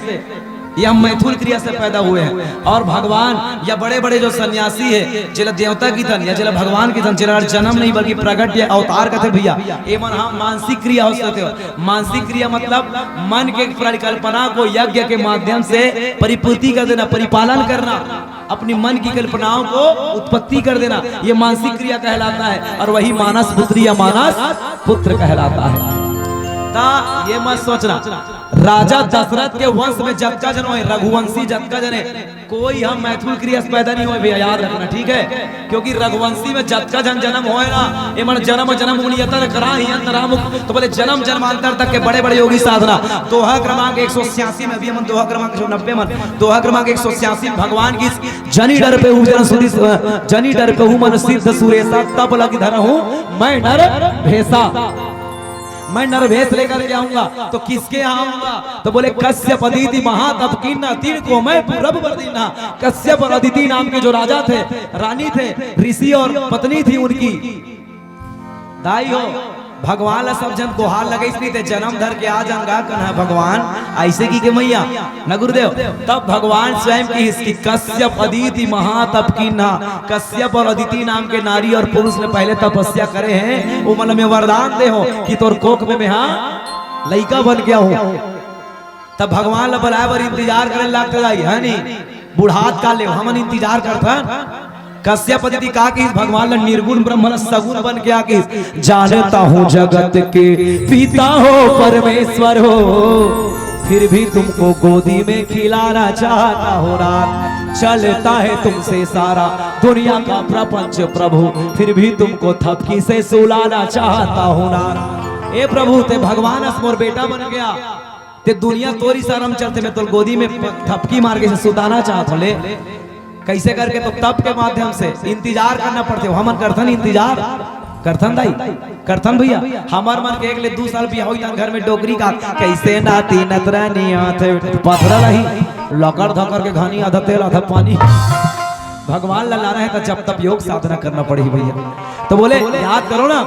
ये हम मैथुन क्रिया से पैदा हुए हैं। और भगवान या बड़े बड़े जो सन्यासी है, जिला देवता की धन या जिला भगवान की धन, जिला जन्म नहीं बल्कि प्रगट या अवतार कहते भैया, ये मन हम मानसिक क्रिया हो सकते हो। मानसिक क्रिया मतलब मन के परिकल्पना को यज्ञ के माध्यम से परिपूर्ति कर देना, परिपालन करना, अपनी मन की कल्पनाओं को उत्पत्ति कर देना, ये मानसिक क्रिया कहलाता है। और वही मानस पुत्री या मानस पुत्र कहलाता है। ये मत सोचना राजा दशरथ के वंश में जतका जन हुए, रघुवंशी जतका जने, कोई हम मैथुन क्रिया से पैदा नहीं हुए भैया, याद रखना, ठीक है। क्योंकि रघुवंशी में जतका जन जन्म होए ना, ये मन जन्म जन्म मुनियतर करा ही अंतरामुख। तो बोले जन्म जन्मांतर तक के बड़े बड़े योगी साधना। दोहा क्रमांक 186 में भी हम दोहा क्रमांक 190 में दोहा क्रमांक 186 भगवान की जनी डर पे जनी डर पे मन सिद्ध सुरेशा तब लगी धर हूं मैं नर भेसा। मैं नरभेष लेकर के आऊंगा तो किसके आऊंगा? तो बोले कश्यप अदिति महातप कीना तीन को मैं पूरब बरदीना। कश्यप और अदिति नाम के जो राजा थे, रानी थे, ऋषि और पत्नी थी उनकी दाई हो। भगवान ला सब जन गुहार लगे, इसलिए थे जन्म धर के आ जंगा कन्हा भगवान ऐसे की मैया न गुरुदेव। तब भगवान स्वयं की इसकी कश्यप अदिति महातप कीना। कश्यप और अदिति नाम के नारी और पुरुष ने पहले तपस्या करे हैं, वो मन में वरदान दे हो कि तोर कोख में मैं लइका बन गया हूँ। तब भगवान ला बराबर इंतजार करे लगते है नी, बुढ़ात का ले हमन इंतजार करता। कश्यप अदिति कहा कि भगवान निर्गुण ब्रह्म सगुण बन के आके जानता हूँ जगत के पिता हो परमेश्वर हो, फिर भी तुमको गोदी में खिलाना चाहता हो। रात चलता है तुमसे सारा दुनिया का प्रपंच प्रभु, फिर भी तुमको थपकी से सुलाना चाहता हूँ ना। ए प्रभु ते भगवान मोर बेटा बन गया, ते दुनिया तोरी शर्म चलते में तो गोदी में थपकी मार के से सुताना चाहत होले कैसे करके तो तप के माध्यम से इंतजार करना पड़ते हो। हमन करथन इंतजार करथन दाई करथन भैया हमार मन के एक ले 2 साल भी होई घर में डोगरी का कैसे नाती नतरानी आथे पथरा नहीं लकड़ धकर के घानी आधा तेल आधा पानी भगवान ला रहे तो जब तब योग साधना करना पड़ेगी भैया। तो बोले याद करो ना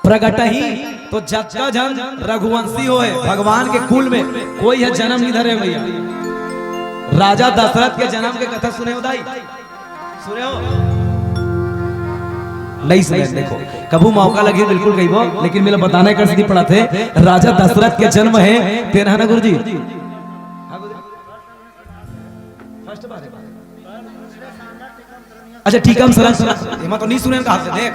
प्रगट ही तो जग जन रघुवंशी होए भगवान के कुल में कोई है जन्म नहीं धरे भैया। राजा दशरथ के जन्म के कथा सुने हो दाई सुने हो नहीं सुने देखो कबू मौका लगे बिल्कुल कही वो लेकिन मेरा बताने का सीधी पड़ा थे राजा दशरथ के जन्म है तेरा ना गुरुजी अच्छा ठीक है हम सरल सुना हिम्मत तो नहीं सुने कहा से देख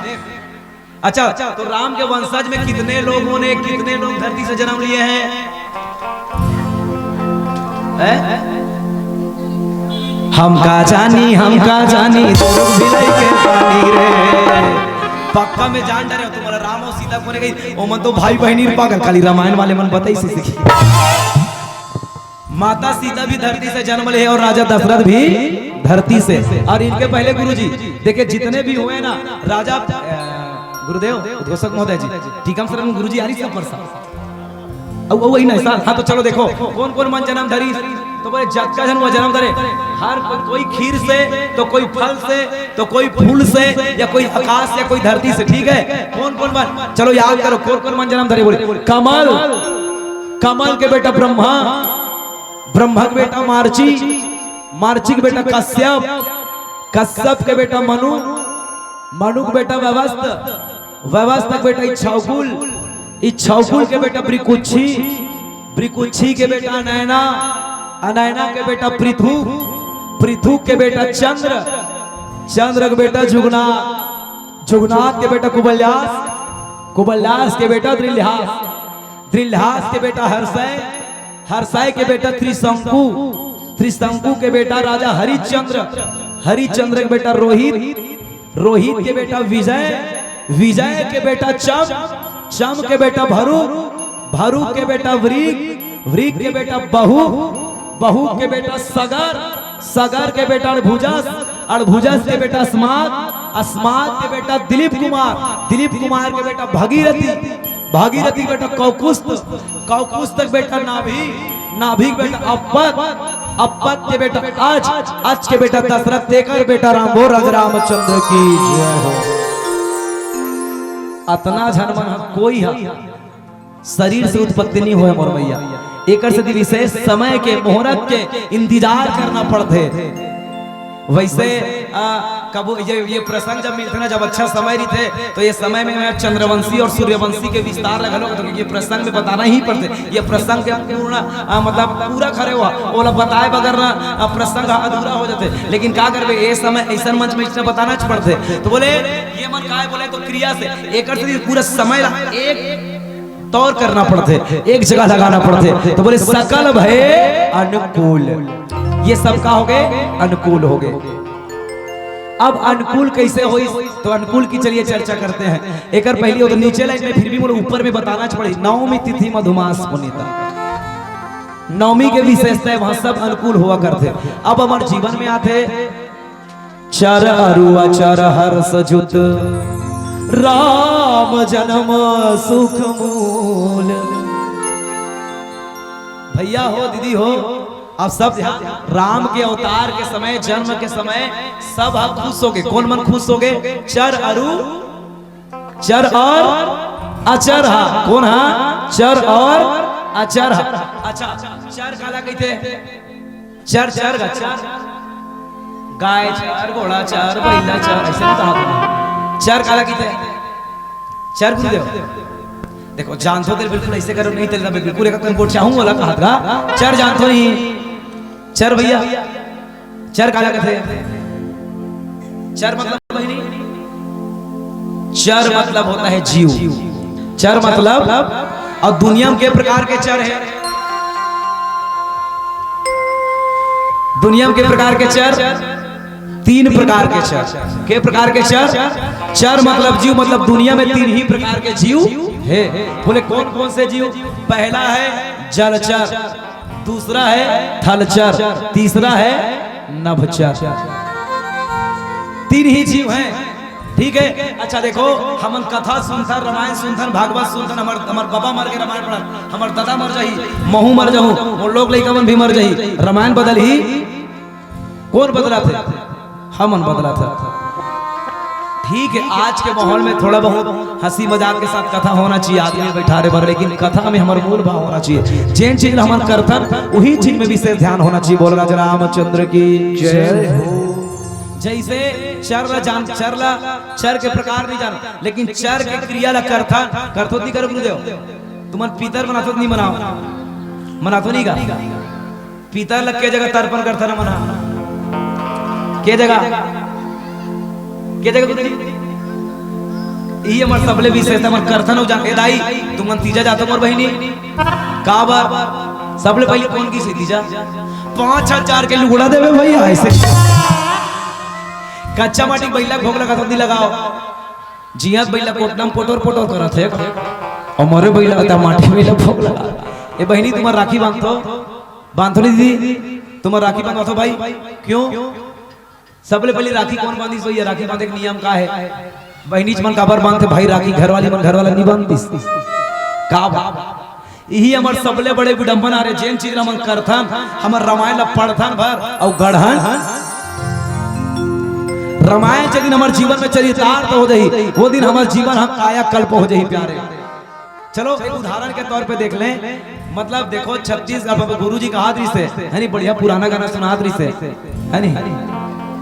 अच्छा तो राम के वंशज में कितने लोगों ने कितने लोग धरती से जन्म लिए हैं हम का जानी तो बिलाई के पानी रे पक्का में जान डरे तुम्हारा राम और सीता कोने गई ओ मन तो भाई बहनी पागल खाली रामायण वाले मन बताई से सीखी माता सीता भी धरती से जन्म लिए और राजा दशरथ भी धरती से। और इनके पहले गुरुजी देखिए जितने भी हुए ना राजा गुरुदेव उद्घोषक महोदय जी टीकम शरण गुरुजी आ रही सब पर वही ना सर। हाँ तो चलो देखो कौन कौन मन जन्म धरी तो बोले जग का जन्म जन्म धरे हर कोई खीर से तो कोई फल से तो कोई फूल से या कोई आकाश या कोई धरती से ठीक है कौन कौन मन चलो याद करो कौन कौन मन जन्म धरे बोले कमल कमल के बेटा ब्रह्मा ब्रह्मा के बेटा मार्ची मार्ची के बेटा कश्यप कश्यप के बेटा मनु मनु के बेटा व्यवस्थ व्यवस्थ के बेटा इच्छाकुल इच्छाकुल के बेटा ब्रिकुच्छी ब्रिकुच्छी के बेटा अनैना अनैना के बेटा पृथु पृथु के बेटा चंद्र चंद्र के बेटा जुगनाथ जुगनाथ के बेटा कुबल्यास कुबल्यास के बेटा द्रिल्हास द्रिल्हास के बेटा हर्षय हर्षय के बेटा त्रिशंकु त्रिशंकु के बेटा राजा हरिश्चंद्र हरिश्चंद्र के बेटा रोहित रोहित के बेटा विजय विजय के बेटा चम चम के बेटा भरू भरू के बेटा वृक वृक के बेटा बहु बहु के बेटा सगर सगर के बेटा अड़भुजस अड़भुजस के बेटा अस्मात अस्मात के बेटा दिलीप कुमार के बेटा भागीरथी भागीरथी के बेटा कौकुस्त कौकुस्त के बेटा नाभि नाभि के बेटा अपत अपत के बेटा आज आज के बेटा दशरथ देकर बेटा राम हो रघु रामचंद्र की जय हो। अतना झनमन कोई है शरीर से उत्पत्ति नहीं हुए मोर भैया एक से विशेष समय के मुहूर्त के इंतजार करना पड़ते। वैसे कब ये प्रसंग जब मिलते ना जब अच्छा समय रही थे तो ये समय में मैं चंद्रवंशी और सूर्यवंशी के विस्तार लगा लो तो ये प्रसंग में बताना ही पड़ते। ये प्रसंग के पूर्ण मतलब पूरा खड़े हुआ वो बताए बगैर ना प्रसंग अधूरा हो जाते लेकिन क्या करवे ये समय ऐसा मंच में इसने बताना पड़ते। तो बोले ये मन का बोले तो क्रिया से एक पूरा समय एक तौर करना पड़ते एक जगह लगाना पड़ते। तो बोले सकल भय अनुकूल ये सब का हो गए अनुकूल हो गए। अब अनुकूल कैसे हुई तो अनुकूल की चलिए चर्चा करते हैं। एक पहली हो तो नीचे लाइन में फिर भी मुझे ऊपर में बताना पड़े नवमी तिथि मधुमास पुनीता नवमी के विशेषता वहां सब अनुकूल हुआ करते। अब हमारे जीवन में आते चर अरुआ चर हर्ष जुत राम जन्म सुख मूल। भैया हो दीदी हो अब सब राम के अवतार के समय जन्म के समय सब आप खुश हो गए। कौन मन खुश हो गए चर अरु चर और अचर हा कौन हा चर और अचर हा। अच्छा चर काला कहते चर चर गाय चर घोड़ा चर बैला चर ऐसे चर काला कहते चर गुरुदेव देखो जानते हो बिल्कुल ऐसे करो नहीं तेरे बिल्कुल एक कोट चाहूं वाला कहा चर जानते नहीं चर भैया चर काला कहते चर मतलब बहिनी चर मतलब होता है जीव चर मतलब और दुनिया में के प्रकार के चर है दुनिया में के प्रकार के चर 3 प्रकार के चर के प्रकार के चर चर मतलब जीव, मतलब दुनिया में 3 ही प्रकार के जीव है। बोले कौन कौन से जीव? पहला है जलचर, दूसरा है थलचर, तीसरा है नभचर। 3 ही जीव हैं, ठीक है। अच्छा देखो, हमन कथा सुनथन, रामायण सुनथन, भागवत सुनथन, हमार बाबा मर के रामायण पढ़न, हमार दादा मर जाही, महू मर जाऊं, और लोग लइका मन भी मर जाही, रामायण बदल ही कौन बदला थे? हमन बदला था। ठीक है, आज के माहौल में थोड़ा बहुत हंसी मजाक के साथ कथा होना चाहिए, आदमी बैठा रहे बर, लेकिन कथा में हमारे मूल भाव होना चाहिए। जिन चीज हमन करथन वही चीज में विशेष ध्यान होना चाहिए। बोल राजा रामचंद्र की जय हो। जैसे चर के प्रकार नहीं जान, लेकिन चर के क्रिया ला करथो नहीं कर गुरुदेव। तुमन पीतर बनातो नहीं मनातो नहीं का? पीतर लग के जगह तर्पण करता ना मना के जगह गुरुजी ई हमर सबले विशेषता हमर करथन हो जाके दाई तुमन तीजा जातो मोर बहिनी का बार सबले पहले कौन की से तीजा 5000 के लुगड़ा देवे भैया। ऐसे कच्चा माटी बैला भोग लगा तो लगाओ, जियात बैला कोटनम पोटोर करत है, और मोरे बैला ता माटी बैला भोग लगा। ए बहिनी तुम्हार राखी बांधो दीदी, तुम्हार राखी बांधो भाई। क्यों? सबले पहले राखी कौन बांधी? सोई राखी बांधे के नियम का है? बहनी मन काबर बांधते भाई राखी? घरवाली मन घरवाला नहीं बांधती का? यही हमार सबले बड़े विडंबन आ रहे। जेन चीज मन करथन, हमार रामायण ला पढ़थन भर और गढ़हन रामायण जिस दिन हमारे जीवन में चरितार्थ हो जाही, वो दिन हमारे जीवन हम काया कल्प हो जाही प्यारे। चलो एक उदाहरण के तौर पे देख लें। मतलब देखो 36 गुरु जी कहा दृश्य है नहीं, बढ़िया पुराना गाना सुना दृश्य है नहीं,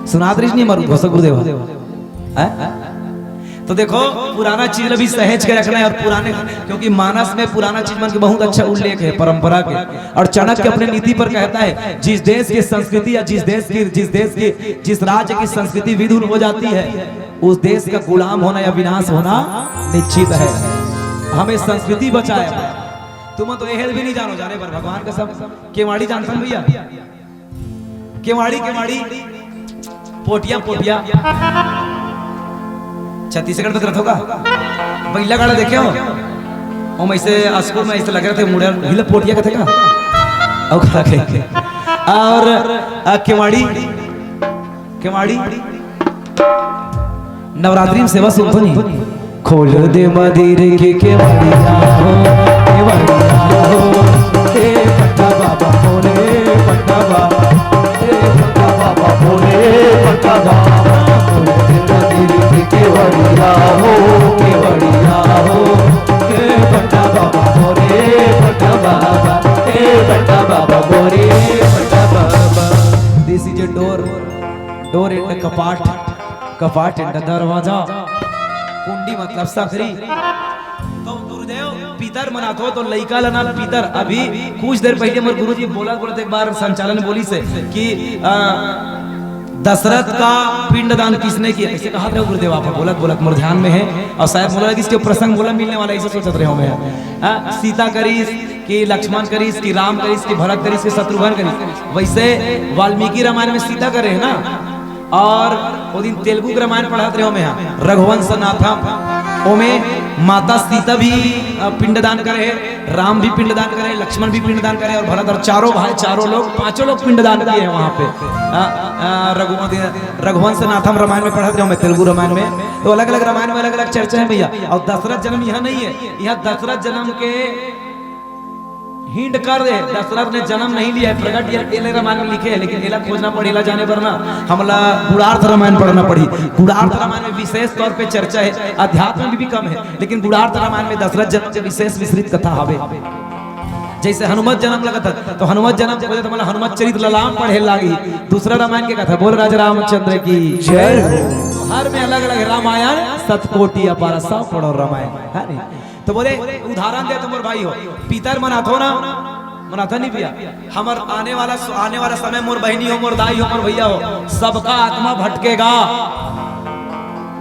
सुना दृश्य नहीं मरु घोष गुरुदेव। तो देखो पुराना चीज भी सहेज के रखना है, और पुराने क्योंकि मानस में पुराना चीज मन के बहुत अच्छा उल्लेख है परंपरा के। और चाणक्य अपने नीति पर कहता है जिस देश की संस्कृति या जिस राज्य की संस्कृति विधुल हो जाती है, उस देश का गुलाम होना या विनाश होना निश्चित है। हमें संस्कृति बचाए। तुम तो यह भी नहीं जानो, जाने पर भगवान का सब केवाड़ी जानते भैया, केवाड़ी पोटिया छत्तीसगढ़ में तरफ होगा बैला गाड़ा देखे हो? हम ऐसे स्कूल में ऐसे लग रहे थे मुड़े हिल पोटिया का थे का और खड़ा के और केवाड़ी नवरात्रि में सेवा सुनतो नहीं। खोल दे मंदिर के केवाड़िया हो, केवाड़िया हो, हे पट्टा बाबा भोले पट्टा बाबा, हे पट्टा बाबा भोले पट्टा बाबा, खोल दे मंदिर के केवाड़िया हो, केवाड़िया हो, हे पट्टा बाबा भोले पट्टा बाबा, हे पट्टा बाबा भोले पट्टा बाबा। This is a door in kapat in दरवाजा, कुंडी मतलब सकरी। तो गुरुदेव पीतर मनातो तो लइका लना पीतर। अभी कुछ देर पहले मोर गुरुजी बोला एक बार संचालन बोली से कि दशरथ का पिंडदान किसने किया, ऐसे कहा था गुरुदेव। आप बोलत मोर ध्यान में है, और शायद बोला इसके प्रसंग बोला मिलने वाला, ऐसे सोचत रहे हो मैं। सीता करीस कि लक्ष्मण करीस कि राम करीस कि भरत करीस कि शत्रुघ्न करीस। वैसे वाल्मीकि रामायण में सीता करे है ना, और वो दिन तेलुगु रामायण पढ़ाते रहे मैं रघुवंश नाथम, ओमे माता सीता भी पिंडदान करे, राम भी पिंडदान करे, लक्ष्मण भी पिंडदान करे, और भरत, और चारों भाई पांचों लोग पिंडदान किए हैं वहां पे। रघुवंश नाथम रामायण में पढ़ाते रहे मैं तेलुगु रामायण में। तो अलग अलग रामायण में अलग अलग चर्चा है भैया। और दशरथ जन्म यहाँ नहीं है, यहाँ दशरथ जन्म के हिंट कर दे। दशरथ ने जन्म नहीं लिया है, प्रकट एले रामायण में लिखे है, लेकिन एला खोजना पड़ेला जाने पर ना हमला गुणार्थ रामायण पढ़ना पड़ी। गुणार्थ रामायण में विशेष तौर पे चर्चा है, अध्यात्म भी कम है, लेकिन गुणार्थ रामायण में दशरथ जन्म के विशेष विस्तृत कथा हवे। जैसे हनुमत जन्म लगा था, तो हनुमत जन्म के वजह से हनुमत चरित ललाम पढ़े लागी। दूसरा रामायण के कथा बोल राजा रामचंद्र की जय। हर में अलग अलग रामायण सतकोटि अपार 100 करोड़ रामायण है। तो बोले उदाहरण दे तुम भाई हो, पीतर मनाथो ना मनाथा नहीं पिया। हमार आने वाला समय मोर बहनी हो, मोर दाई हो, मोर भैया हो, सबका आत्मा भटकेगा।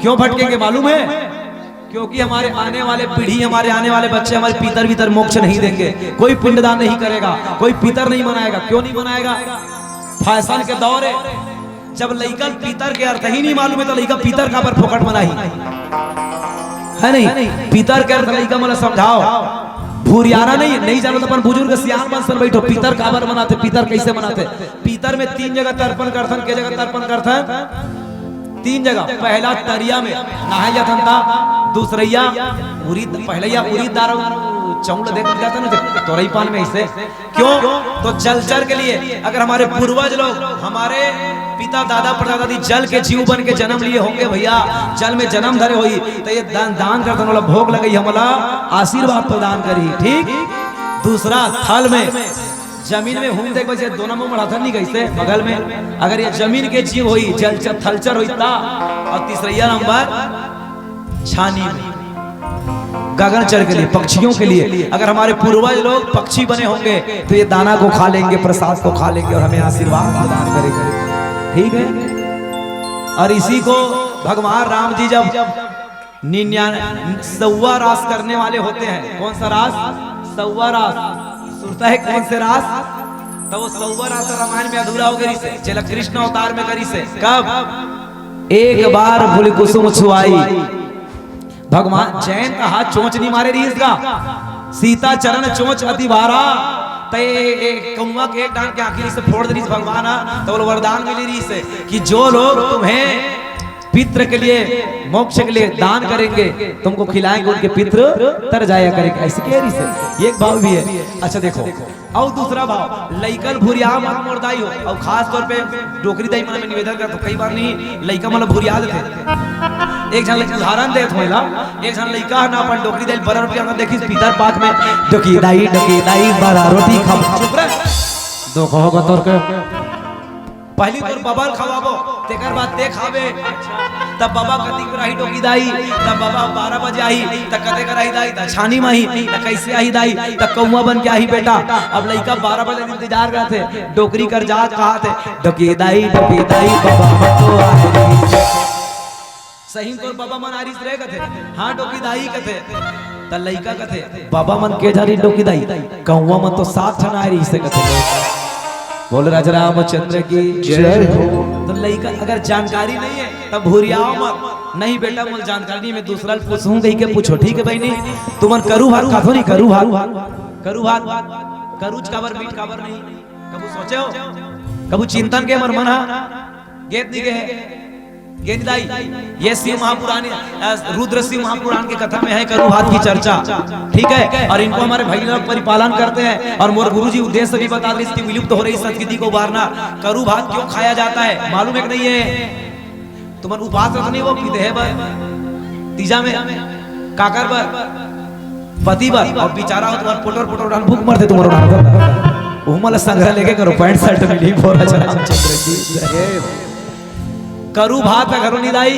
क्यों भटकेंगे मालूम है? क्योंकि हमारे आने वाले पीढ़ी, हमारे आने वाले बच्चे हमारे पीतर भीतर मोक्ष नहीं देंगे। कोई पिंडदान नहीं करेगा, कोई पीतर नहीं बनाएगा। क्यों नहीं बनाएगा? फैशन के दौर है, जब लइका पीतर के अर्थ ही नहीं मालूम है तो लइका पीतर का पर फोकट मनाही है नहीं। पीतर के अर्थ लइका मला समझाओ। भूरियारा नहीं जानो तो अपन बुजुर्ग सियान बन बैठो। पीतर काबर मनाते, पीतर कैसे मनाते? पीतर में 3 जगह तर्पण करथन। के जगह तर्पण करथन? 3 जगह। पहला तरिया में नहाय जाथन था, दूसरैया उरीद, पहलैया उरीद दारू चौड़ देख जाता ना तोरई पान में इसे क्यों? तो जलचर के लिए। अगर हमारे पूर्वज लोग, हमारे पिता दादा परदादा जल के जीव बन के जन्म लिए होंगे भैया, जल में जन्म धरे हुई तो ये दान करते वाला भोग लगी, हमला आशीर्वाद प्रदान करी। ठीक। दूसरा थल में, जमीन में हूं देख बजे दोनों में बढ़ा नहीं कैसे बगल में, अगर ये जमीन के जीव हुई जलचर थलचर हुई था। और तीसरा नंबर छानी में, गगनचर के लिए, पक्षियों के लिए। अगर हमारे पूर्वज लोग पक्षी बने होंगे तो ये दाना को खा लेंगे, प्रसाद को खा लेंगे और हमें आशीर्वाद प्रदान करेंगे। ठीक है। और इसी को भगवान राम जी जब 99 रास करने वाले होते हैं, कौन सा रास? 100 रास। सुनता है कौन से रास? तो वो 100 रास रामायण में अधूरा हो गई से, चल कृष्ण अवतार में करी से। कब? एक बार फूल कुसुम छुआई। भगवान जैन का हाथ चोंच नहीं मारे रही इसका, सीता चरण चोंच अति भारा। कौवा के एक डांग के आखिरी से फोड़ दे रही भगवान, तो वरदान मिली रही से कि जो लोग तुम्हें पितृ के लिए, मोक्ष के लिए दान करेंगे, तुमको खिलाएंगे, उनके पितृ तर जाया करेंगे। ऐसे कह रही से ये एक भाव भी है। अच्छा देखो, और दूसरा भाव, लइकल भूरिया मन मोरदाई हो। और खास तौर पे डोकरी दाई मन में निवेदन कर, तो कई बार नहीं लइका मतलब भूरिया देते। एक जन उदाहरण देत होइला, एक जन लइका ना अपन डोकरी दाई 12 रुपया ना देखी पीतर पाक में डोकी दाई 12 रोटी खा। चुप रह, दो कहोगा तोर के पहली तोर बबल खवाबो, तेकर बाद ते खावे। तब बाबा कति कराही डोकी दाई, तब बाबा 12 बजे आई, तब कते कराही दाई, तब छानी माही, तब कैसे आई दाई, तब कौवा बन के आई बेटा। अब लइका 12 बजे इंतजार करते, डोकरी कर जा कहा थे डोकी दाई बाबा मतो आही। सही तोर बाबा मन आरिस रे कथे, हां डोकी दाई कथे। त लइका कथे बाबा मन के जारी डोकी दाई, कौवा मन तो 7 ठन आरी से कथे। बोल राजा रामचंद्र की जय हो। तो लइका अगर जानकारी नहीं है तब भूरियाओ मत। नहीं बेटा मुझे जानकारी नहीं, मैं दूसरा पूछूं कहीं के पूछो। ठीक है भाई, नहीं तुमन करू भात खाथो नहीं, करू भात करूच काबर मीट काबर नहीं, कबू सोचे हो, कबू चिंतन के मर मना गेत नहीं के गेंदाई। ये शिव महापुराण, रुद्र शिव महापुराण की कथा में है करू भात की चर्चा। ठीक है। और इनको हमारे भाई लोग परिपालन करते हैं। और मोर गुरुजी उद्देश्य भी बता रहे, इसकी विलुप्त हो रही संस्कृति को उबारना। करू भात क्यों खाया जाता है मालूम है कि नहीं है? तुम उपवास रखनी वो पीते है बर तीजा में काकर बर पति बर, और बेचारा हो तुम्हारा पोटर भूख मरते तुम्हारा उमल संग्रह लेके करो 65 शर्ट मिली। रामचंद्र की करू भात घरों निदाई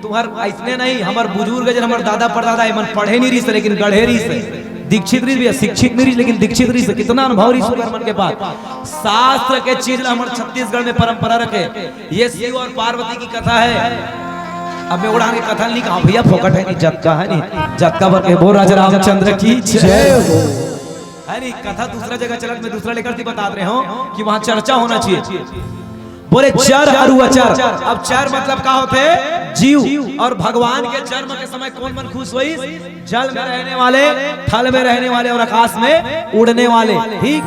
तुम्हार ऐसने नहीं। हमार बुजुर्ग जन हमार दादा परदादा मन पढ़े नहीं रही से, लेकिन गढ़े रही से, दीक्षित रही भी, शिक्षित नहीं रही लेकिन दीक्षित रही से। कितना अनुभव रही सुगर मन के पास। शास्त्र के चीज हमारे छत्तीसगढ़ में परंपरा रखे। ये शिव और पार्वती की कथा है। अब मैं उड़ाने कथा नहीं कहा भैया, फोकट है नहीं, जटका है नहीं, जटका बर के बोल राजा रामचंद्र की जय हो। है नहीं कथा दूसरा जगह चलत में दूसरा लेकर बता रहे हो कि वहां चर्चा होना चाहिए। बोले चर और अचर। अब चर मतलब क्या होते? जीव। और भगवान के जन्म के समय कौन मन खुश हुई? जल में रहने वाले, थल में रहने वाले और आकाश में उड़ने वाले। ठीक।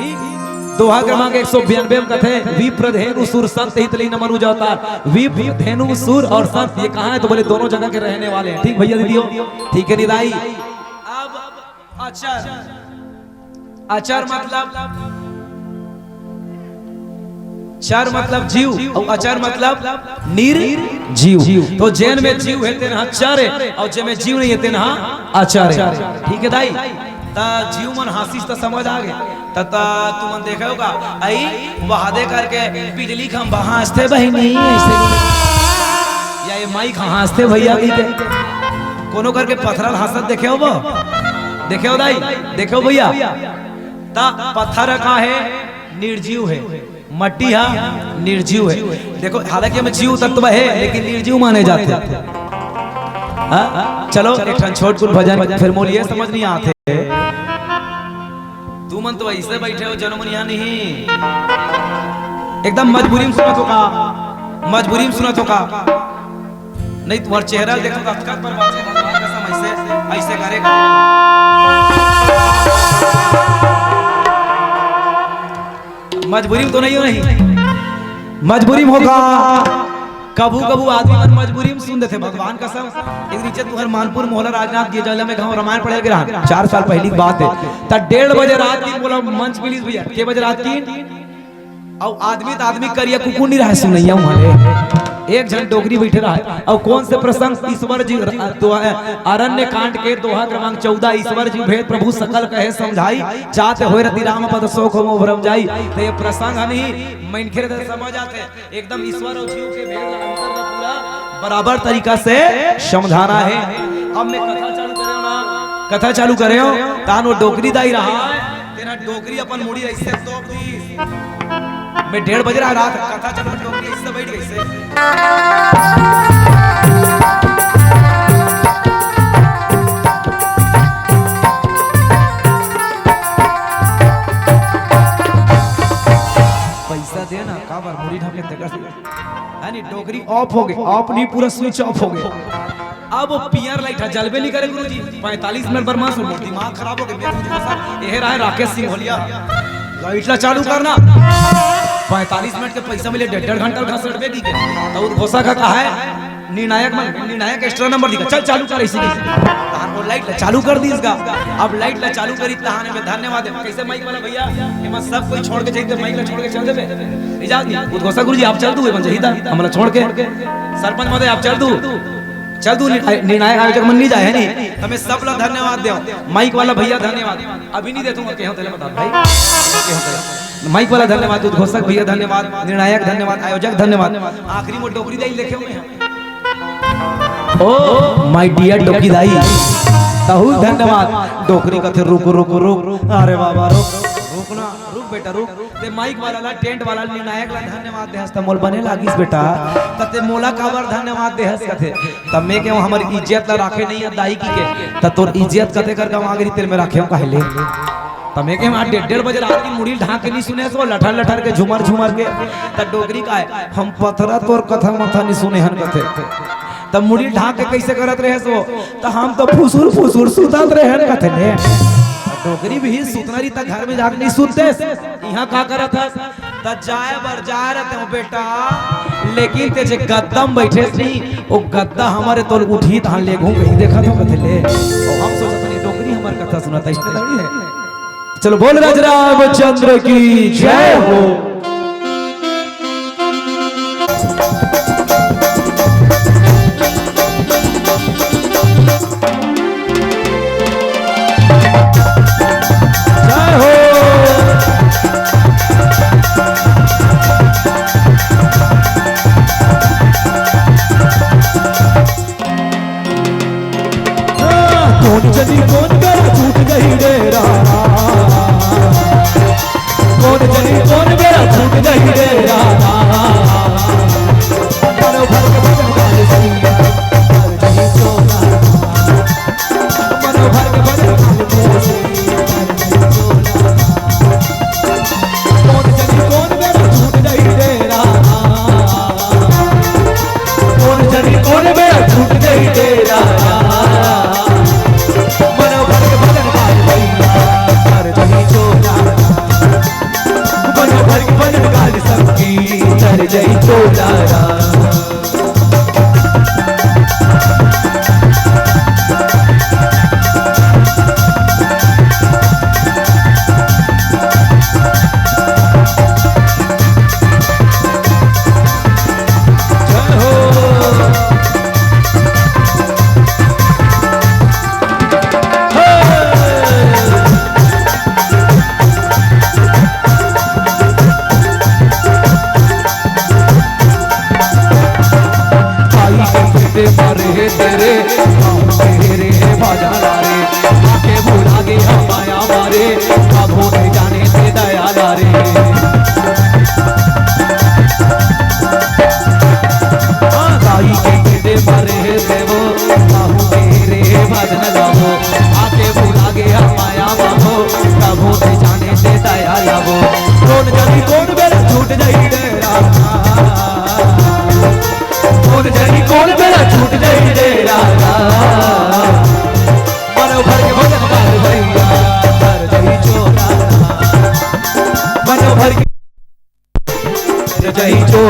दोहा क्रमांक 192 कथे विप्र धेनु सुर संत हितली न मनुज अवतार। विप्र धेनु सुर और संत ये कहां है? तो बोले दोनों जगह के रहने वाले हैं। ठीक भैया दीदियों, ठीक है निदाई। अब अचर, अचर मतलब चर मतलब जीव और अचर मतलब निर्जीव। तो जैन में जीव है तेना चर है, और जे में जीव नहीं है तेना अचर है। ठीक है दाई। ता जीव मन हासिस तो समझ आ गए। ता तुमन देखा होगा आई वहादे करके बिजली खंभा हासते बहनी ऐसे, या ये माइक हासते भैया की के कोनो करके पत्थर हासत देखे हो वो, देखे हो दाई, देखे हो भैया। ता पत्थर का है निर्जीव है, मट्टी हा निर्जीव है। देखो हालांकि हमें जीव तत्व है लेकिन निर्जीव माने जाते हैं। चलो एक छोट कुल भजन फिर मोलिए समझ नहीं आते। तू मन तो ऐसे बैठे हो जनमनिया नहीं, एकदम मजबूरी में सुनो तो का मजबूरी में सुना तो का नहीं तुम्हारा चेहरा देखो तो अटका पर बात है भगवान कसम ऐसे ऐसे करेगा मजबूरी में तो नहीं हो नहीं मजबूरी में होगा कबू कबू आदमी मन मजबूरी में सुन देते भगवान कसम एक नीचे तुहर मानपुर मोहल्ला राजनाथ दिए जला में गांव रामायण पढ़े गिरा 4 साल पहले की बात है त 1:30 बजे रात की बोला मंच प्लीज भैया के बजे रात की और आदमी तो आदमी करिया कुकुर नहीं रहा सुनैया वहां एक जन डोगरी बैठे रहा है और कौन से प्रसंग ईश्वर जी अरण्य कांड के दोहा क्रमांक 14 ईश्वर जी भेद प्रभु सकल कहे समझाई चाहते होय रति राम पद शोक हो भरम जाई तो ये प्रसंग हनी मनखे समझ आते एकदम ईश्वर और जीव के भेद अंतर का पूरा बराबर तरीका से समझाना है। अब मैं कथा चालू करे हो तानो डोगरी दाई रहा है तेरा डोगरी अपन मुड़ी ऐसे तोप दी मैं 1:30 बजे रात कथा चलो डोगरी इससे बैठ गई से पैसा देना काबर मुड़ी ढके तकर यानी डोगरी ऑफ हो गई ऑफ नहीं पूरा स्विच ऑफ हो गया अब पियर लाइट जलबे नहीं करे गुरुजी 45 मिनट पर मां सुन दिमाग खराब हो गया यह रहा राकेश सिंह होलिया लाइट चालू करना 45 मिनट के पैसा मिले 1.5 घंटा घसड़ दे दी के तो घोषा का कहा है निर्णायक एक्स्ट्रा नंबर दिखा चल चालू कर इसी तहां को लाइट चालू कर दी इसका अब लाइट चालू करी तहां में धन्यवाद है कैसे माइक वाला भैया कि मैं सब कोई छोड़ के जाइए माइक छोड़ के चल देबे इजाजत नहीं घोषा गुरुजी आप चल दू बन जहीदा हमला छोड़ के सरपंच महोदय आप चल दू निर्णायक आयोजक मन नहीं जाए है नहीं हमें सब लोग धन्यवाद दो माइक वाला भैया धन्यवाद अभी नहीं देतूंगा केहो तेरे बता भाई माइक वाला धन्यवाद उद्घोषक भैया धन्यवाद निर्णायक धन्यवाद आयोजक धन्यवाद आखिरी में डोगरी दाई लिखे हुए हैं ओ माय डियर डोगरी दाई ताहू धन्यवाद डोगरी कथे रुक रुक रुक अरे बाबा रुकना रुक बेटा रुक ते माइक वाला टेंट वाला निर्णायक ला धन्यवाद देहस त मोल बने लागिस बेटा तते मोला काबर धन्यवाद देहस कथे तब मैं के हमर इज्जत ला राखे नहीं दाई की के त तोर इज्जत कथे कर गवा गरी तेरे में राखे काहेले तमे के वहां 1:30 बजे रात की मुड़ी ढाक के नहीं सुने सो लठर लठर के झुमर झुमर के त डोगरी का है हम पथरा तोर कथा मथा नहीं सुने हन कथे तब मुड़ी ढाक के कैसे करत रहे सो त हम तो फुसुर फुसुर सुतत रहे हन कथे ने डोगरी भी सुतनरी त घर में जाके नहीं सुनते यहां का करत है त जाए बर जा रहते हो बेटा लेकिन ते जे गद्दम बैठे नहीं ओ गद्दा हमारे तोल उठी त ले घूम कहीं देखा तो कथे ले और हम सोचत नहीं डोगरी हमार कथा सुनाता इसने दौड़ी है चलो बोल रामचंद्र की जय हो कौन जनी कौन कर छूट गई डेरा कौन जनी कौन मेरा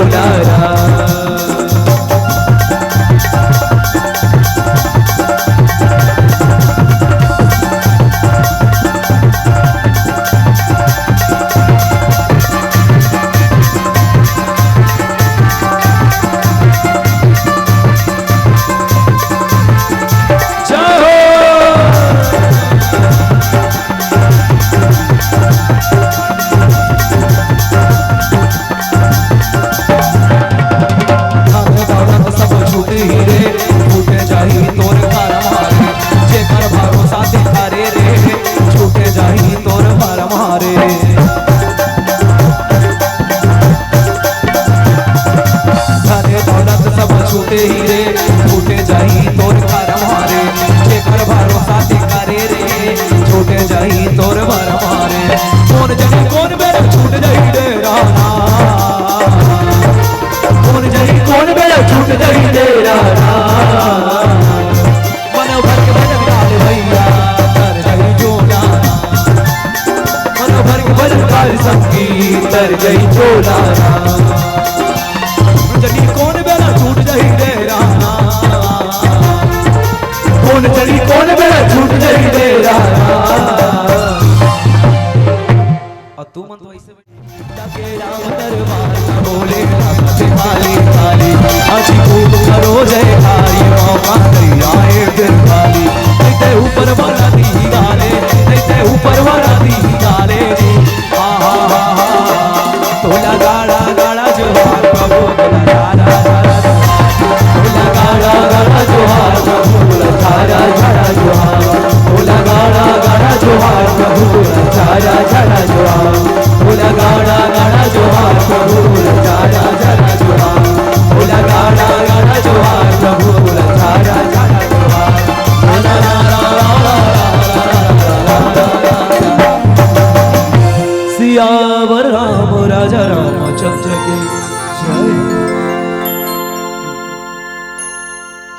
दुलारा।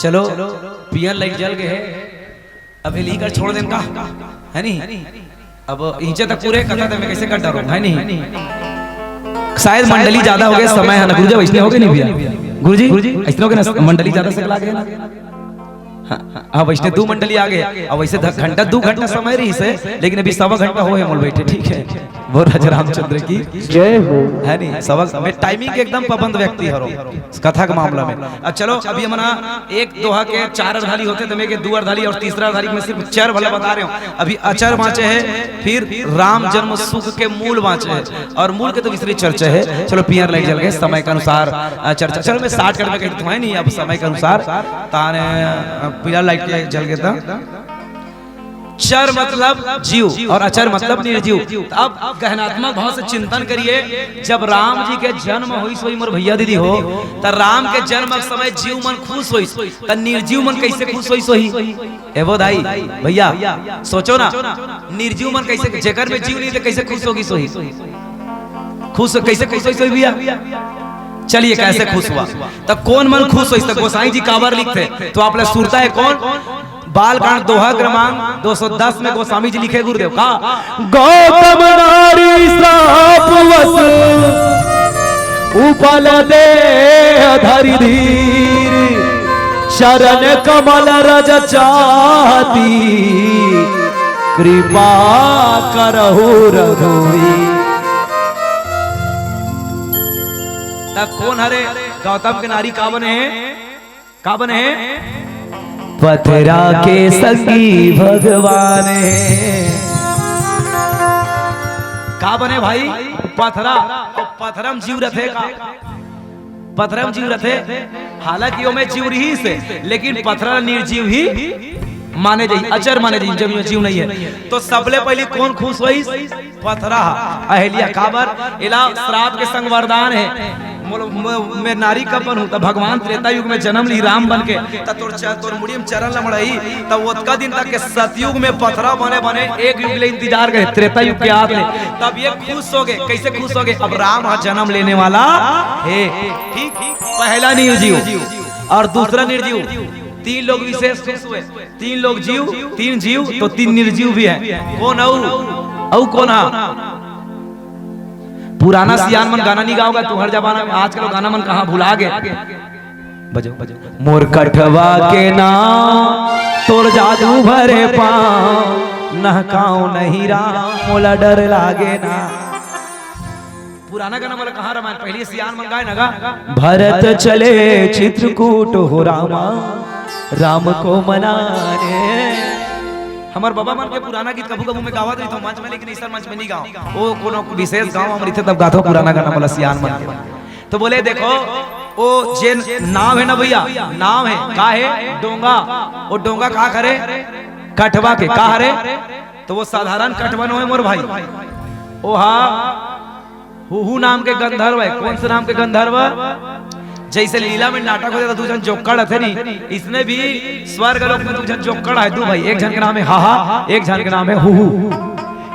चलो पियर लाइट जल गए है, अब हिली कर छोड़ दें का है नहीं। अब इंचे तक पूरे कथा मैं कैसे कर डालूं है नहीं। शायद मंडली ज्यादा हो गए, समय है ना गुरुजी, वैसे हो गए नहीं भैया गुरुजी, ऐसे हो गए ना मंडली ज्यादा से लगे ना। हाँ वैसे 2 मंडली आ गए, अब वैसे घंटा 2 घंटा समय रही से, लेकिन अभी 1.25 घंटा हो है मोल बैठे, ठीक है। वो राजा रामचंद्र की जय हो है नहीं। सवा में टाइमिंग के एकदम पाबंद व्यक्ति हरो कथा के मामला में। अब चलो अभी हमारा एक दोहा के 4 अर्धाली होते तो मैं के 2 अर्धाली और तीसरा अर्धाली में सिर्फ 4 भला बता रहे हूँ। अभी अचर बाँचे है, फिर राम जन्म सुख के मूल बाँचे है, और मूल के तो विस्तृत चर्चा है। चलो पियर लाइट जल गए, समय के अनुसार चर्चा। चलो मैं 60 करके कहता हूँ नहीं, अब समय के अनुसार ताने पियर लाइट जल गए था। चर मतलब जीव और अचर मतलब निर्जीव। अब गहनात्मक भाव से चिंतन करिए, जब राम जी के जन्म हुई सोई मोर भैया दीदी हो, तो राम के जन्म के समय जीव मन खुश हुई, तो निर्जीव मन कैसे खुश हुई सोई? एवो दाई भैया सोचो ना, निर्जीव मन कैसे, जेकर में जीव नहीं तो कैसे खुश होगी सोई? खुश कैसे खुश हुई सोई भैया? चलिए कैसे खुश हुआ? तब कौन मन खुश हुई? गोसाई जी काबर लिखते, तो आप सुरता है कौन? बालकांड दोहा क्रमांक 210 में गोस्वामी जी लिखे गुरुदेव का, गौतम नारी श्राप वस उपल दे धरि धीर, शरण कमल रज चाहती, कृपा करहु रघुवीर। तब कौन हरे? गौतम के नारी का बने हैं? का बने हैं? पथरा के संगी भगवान का बने भाई? पथरा, पथरम जीव रथे का, पथरम जीव रथे। हालांकि वो में जीव रही से, लेकिन पथरा निर्जीव ही माने जाइए, अचर माने जाइए, जब जीव नहीं है। तो सबले पहले कौन खुश हुई? पथरा अहलिया। काबर? इला श्राप के संग वरदान है, मैं नारी का बनूं, तो भगवान त्रेता युग में जन्म ली राम बन के, तोर मुड़ी में चरण लमड़ाई, तब उतका दिन तक के सतयुग में पथरा बने बने एक युग ले इंतजार करे, त्रेता युग के आत ले, तब ये खुश हो गए। कैसे खुश हो गए? अब राम जन्म लेने वाला है। ठीक, पहला निर्जीव और दूसरा निर्जीव, 3 लोग विशेष खुश हुए। 3 लोग जीव, 3 जीव, तो 3 निर्जीव भी है। कौन? औ कौन? पुराना सियान मन गाना नहीं गाओगा तू हर जमाना में, आजकल गाना मन कहाँ भुला गए। बजो बजो। मोर कठवा के नाम तोर जादू भरे पाँव नहकाओ नहीं राम मोला डर लागे ना। पुराना गाना वाला कहाँ रामायण, पहले सियान मन गाए नगा। भरत चले चित्रकूट हो रामा राम को मनाने। हमार बाबा मन के पुराना गीत कबू कबू में गावत रही तो मंच में, लेकिन इस मंच में नहीं गाओ, वो कोनो विशेष गाँव हम रही तब गाथो पुराना गाना वाला सियान मन। तो बोले देखो वो जे नाव है ना भैया, नाव है का है डोंगा, वो डोंगा का करे कठवा के का हरे, तो वो साधारण कठवा नो है मोर भाई, ओ हा हुहू नाम के गंधर्व है। कौन से नाम के गंधर्व? जैसे लीला में नाटक होता था दू जन जोकड़ थे नहीं, इसमें भी स्वर्ग लोक में दू जन जोकड़ है दू भाई, एक जन के नाम है हाहा, एक जन के नाम है हुहू।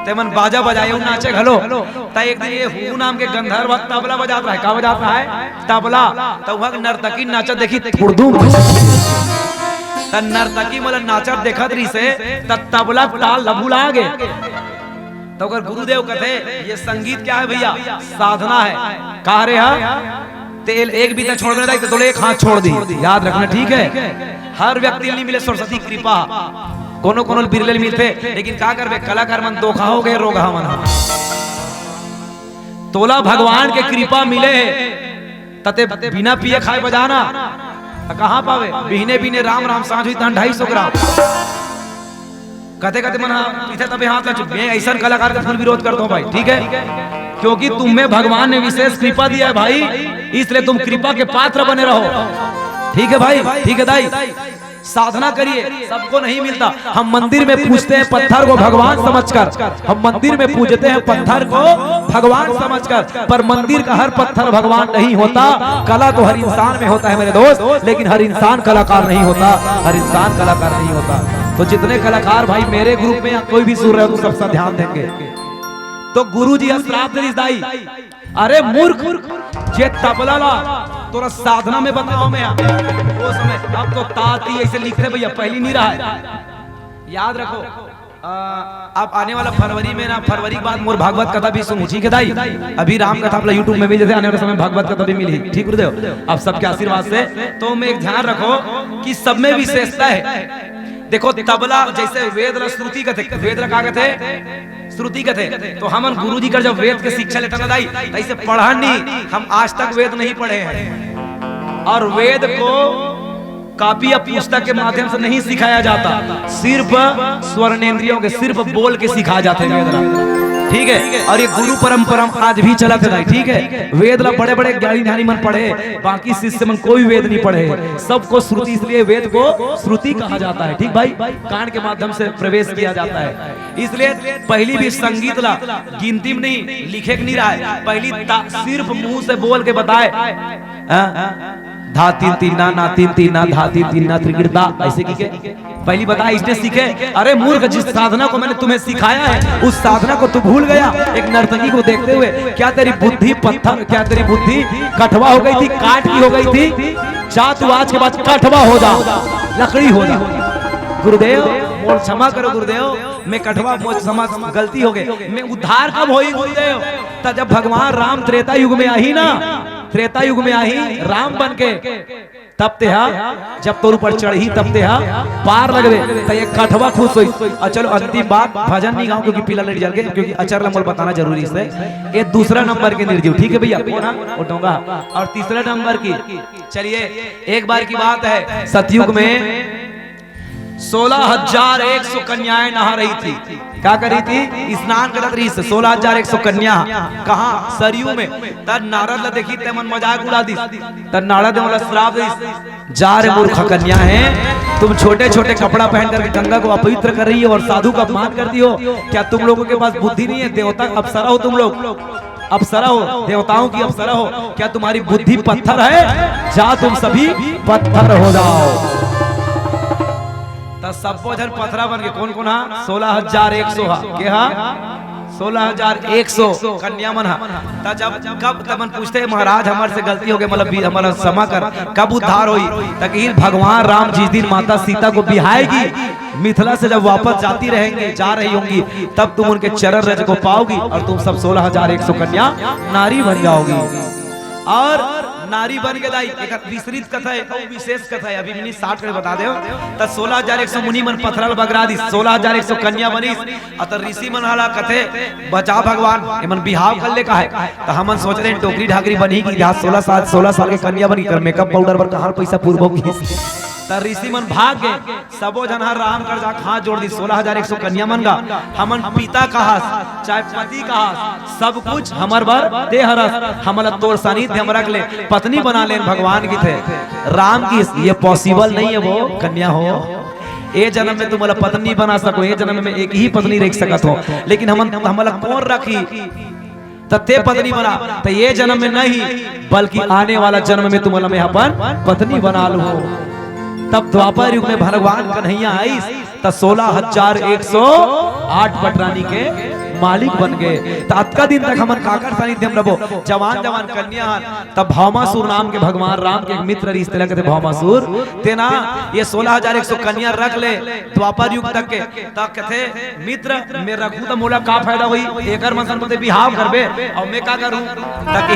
तेमन बाजा बजाए नाचे घलो, ता एक दिन ये हुहू नाम के गंधर्व तबला बजाता है, का बजाता है तबला, तो वह नर्तकी नाचत देखी थुड़दुम, त नर्तकी मतलब नाचत देखत रही से त तबला ताल लभुला गे। तो अगर गुरुदेव कहते ये संगीत क्या है भैया, साधना है, कहा रे हा तेल एक भी छोड़ देना तो तोले एक हाथ छोड़ दी, याद रखना ठीक है। हर व्यक्ति नहीं मिले सरस्वती कृपा, कोनो कोनो बिरले मिलते, लेकिन क्या करबे कलाकार मन धोखा हो गए रोगा मन। तोला भगवान के कृपा मिले तते बिना पिए खाए बजाना कहाँ पावे, बिहने बिहने राम राम सांझ हुई 250 ग्राम कहते कहते मन पीछे तबे हाथ लग, मैं ऐसा कलाकार का फुल विरोध करता हूँ भाई, ठीक है, क्योंकि तुम्हें भगवान ने विशेष कृपा दिया है भाई, इसलिए तुम कृपा के पात्र बने रहो, ठीक है भाई, ठीक है दाई। साधना करिए, सबको नहीं मिलता। हम मंदिर में पूजते हैं पत्थर को भगवान समझकर, हम मंदिर में पूजते हैं पत्थर को भगवान समझकर, पर मंदिर का हर पत्थर भगवान नहीं होता। कला तो हर इंसान में होता है मेरे दोस्त, लेकिन हर इंसान कलाकार नहीं होता, हर इंसान कलाकार नहीं होता। तो जितने कलाकार भाई मेरे ग्रुप में या कोई भी सुन रहे हो तो सबसे ध्यान देंगे। तो गुरु जी श्राप दे दाई, अरे मूर्ख जे तबला ला तोरा साधना में बताओ मैं वो समय, अब तो ताती ऐसे लिखते भैया पहली नहीं रहा है, याद रखो। अब आने वाला फरवरी में ना, फरवरी के बाद मोर भागवत कथा भी सुनू, ठीक है दाई। अभी राम कथा अपना यूट्यूब में भी जैसे आने वाले समय भागवत कथा भी मिली, ठीक गुरुदेव आप सबके आशीर्वाद से। तो मैं एक ध्यान रखो कि सब में विशेषता है। देखो तबला जैसे वेद ला श्रुति कथे, वेद ला का कथे श्रुति कथे, तो हमन गुरु जी का जब वेद के शिक्षा लेता ना दाई ऐसे पढ़ा नहीं, हम आज तक वेद नहीं पढ़े हैं, और वेद को कॉपी या पुस्तक के माध्यम से नहीं सिखाया जाता, सिर्फ स्वर्णेंद्रियों के सिर्फ बोल के सिखाया जाते हैं वेद, ठीक है। और ये गुरु परंपरा आज भी चला था, ठीक है। वेद ला बड़े बड़े ज्ञानी ध्यानी मन पढ़े, बाकी शिष्य मन कोई वेद नहीं पढ़े, सबको श्रुति, इसलिए वेद को श्रुति कहा जाता है, ठीक भाई। कान के माध्यम से प्रवेश किया जाता है, इसलिए पहली भी संगीत ला गिनती में नहीं लिखे नहीं रहा है, पहली सिर्फ मुंह से बोल के बताए, धा तीन तीन ना तीन तीन ना धा तीन तीन ना त्रिगिरदा, ऐसे की के पहली बताया इसने सीखे। अरे मूर्ख, जिस साधना को मैंने तुम्हें सिखाया है उस साधना को तू भूल गया। एक नर्तकी को देखते हुए क्या तेरी बुद्धि पत्थर, क्या तेरी बुद्धि कठवा हो गई थी, काट की हो गई थी? जा तू आज के बाद कठवा हो जा, लकड़ी हो जा। गुरुदेव मोर क्षमा करो गुरुदेव, मैं कठवा क्षमा, गलती हो गई, मैं उद्धार कब होई गुरुदेव? तब जब भगवान राम त्रेता युग में आई ना, त्रेता युग में आई राम बन के, तब ते जब तोर ऊपर चढ़ी तब ते पार लगवे, तो ये कठवा खुश हुई। और चलो अंतिम बात, भजन नहीं गाऊं क्योंकि पीला लड़ जल गए, क्योंकि अचर नंबर बताना जरूरी है। ये दूसरा नंबर के निर्जीव, ठीक है भैया, उठूंगा। और तीसरा नंबर की, चलिए एक बार की बात है, सतयुग में 16,100 कन्याएं नहा रही थी। क्या कर रही थी? स्नान करत रही से 16,100 कन्या, कहा? सरयू में। तब नारद ला देखी ते मन मजाक उड़ा दी, तब नारद ने श्राप दी, जा रे मूर्ख कन्या है, तुम छोटे छोटे कपड़ा पहन करके गंगा को अपवित्र कर रही हो और साधु का अपमान करती हो। क्या तुम लोगों के पास बुद्धि नहीं है? देवता अप्सरा हो तुम लोग, अप्सरा हो, देवताओं की अप्सरा हो, क्या तुम्हारी बुद्धि पत्थर है? जा तुम सभी पत्थर हो जाओ। सब जन पथरा बन के, कौन कौन हा? 16,100 हा के हा? 16,100 कन्या मन था। जब कब तमन पूछते महाराज हमारे से गलती हो गई, मतलब हमारा क्षमा कर, कब उद्धार हुई? तक भगवान राम जिस दिन माता सीता को बिहाएगी, मिथिला से जब वापस जाती रहेंगे, जा रही होंगी, तब तुम उनके चरण रज को पाओगी और तुम सब 16,100 कन्या नारी बन जाओगी। और नारी बन के दाई एक विस्तृत कथा है, तो विशेष कथा है, अभी मिनी 60 कर बता दे। त 16,100 मुनि मन पथरल बगरा दी, 16,100 कन्या बनी, अत ऋषि मन हाला कथे बचा भगवान एमन बिहाव कर ले का है। त हमन सोच रहे टोकरी ढाकरी बनी की, जहां 16 साल के कन्या बनी कर मेकअप पाउडर पर कहां पैसा पूर्व की। त ऋषि मन भाग गए, सबो जन राम कर जा हाथ जोड़ दी, 16,100 कन्या मन गा हमन पिता कहा चाहे पति कहा सब कुछ हमर बर दे हरस, हमला तोर सानिध्य हम रख ले, पत्नी बना ले भगवान की थे। राम की ये पॉसिबल नहीं है, वो कन्या हो, ए जन्म में तुम्हारा पत्नी बना सको, ए जन्म में एक ही पत्नी रख सकत हो, लेकिन हमला कौन रखी तत्ते पत्नी बना, तो ये जन्म में नहीं बल्कि आने वाला जन्म में तुम्हारा मैं अपन पत्नी बना लूं। तब द्वापर युग में भगवान कन्हैया आई, तब 16,108 पटरानी के मालिक बन गए। तत्का दिन तक हमन काकर सानिध्य में रहो, जवान जवान कन्या। तब भौमासुर नाम के भगवान राम के एक मित्र रिश्ते लगे थे, भौमासुर तेना ये 16,100 कन्या रख ले द्वापर युग तक के। तब कहते मित्र मैं रखू तो मोला का फायदा हुई, एकर मन बोलते बिहाव करबे और मैं का करूं, तक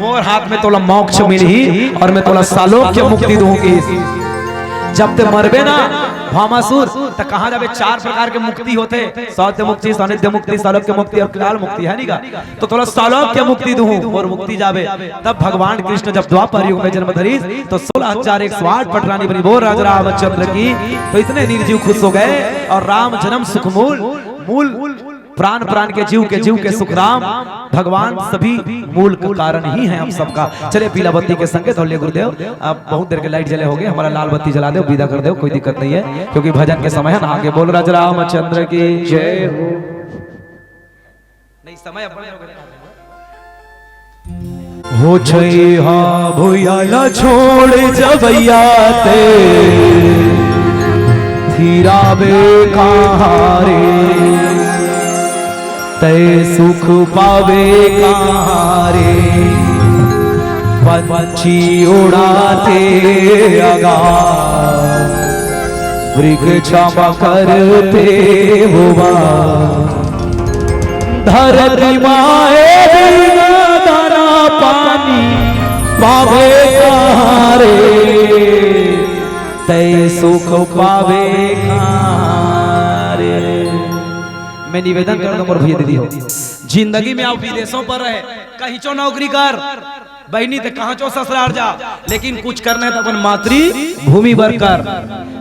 मोर हाथ में तोला मोक्ष मिली और मैं तोला सालोक्य मुक्ति दूंगी। जब ते मरबे ना भामासुर तो कहा जाबे, 4 प्रकार के मुक्ति होते, सौत्य मुक्ति, सानिध्य मुक्ति, सालोक्य मुक्ति और काल मुक्ति है नीगा। तो थोड़ा सालोक्य मुक्ति दूं और मुक्ति जाबे। तब भगवान कृष्ण जब द्वापर युग में जन्म धरी तो 16,108 पटरानी बनी वो राजा रामचंद्र की। तो इतने निर्जीव खुश हो गए और राम जन्म सुख मूल प्राण प्राण के जीव के सुख राम भगवान सभी मूल का कारण ही है हम सबका। चले पीला बत्ती के संकेत होले गुरुदेव, अब बहुत देर के लाइट जले हो गए, हमारा लाल बत्ती जला दो, विदा कर दो, कोई दिक्कत नहीं है क्योंकि भजन के समय है ना। आगे बोल राजा रामचंद्र की जय हो। नहीं समय अपने हो छैहा भुयाला छोड़ जबैया ते धीरावे कहाँ रे, तय सुख पावे कहाँ रे, पंछी उड़ाते आगाज, वृक्ष करते हुआ, धरती माए दाना पानी पावे कहाँ रे, तय सुख पावे कहाँ रे। मैं निवेदन कर दूं और भैया दीदी हो, जिंदगी में आप विदेशों पर रहे, कहीं चो नौकरी कर बहनी ते कहाँ चो ससुराल जा, लेकिन कुछ करना है तो अपन मातृ भूमि पर कर।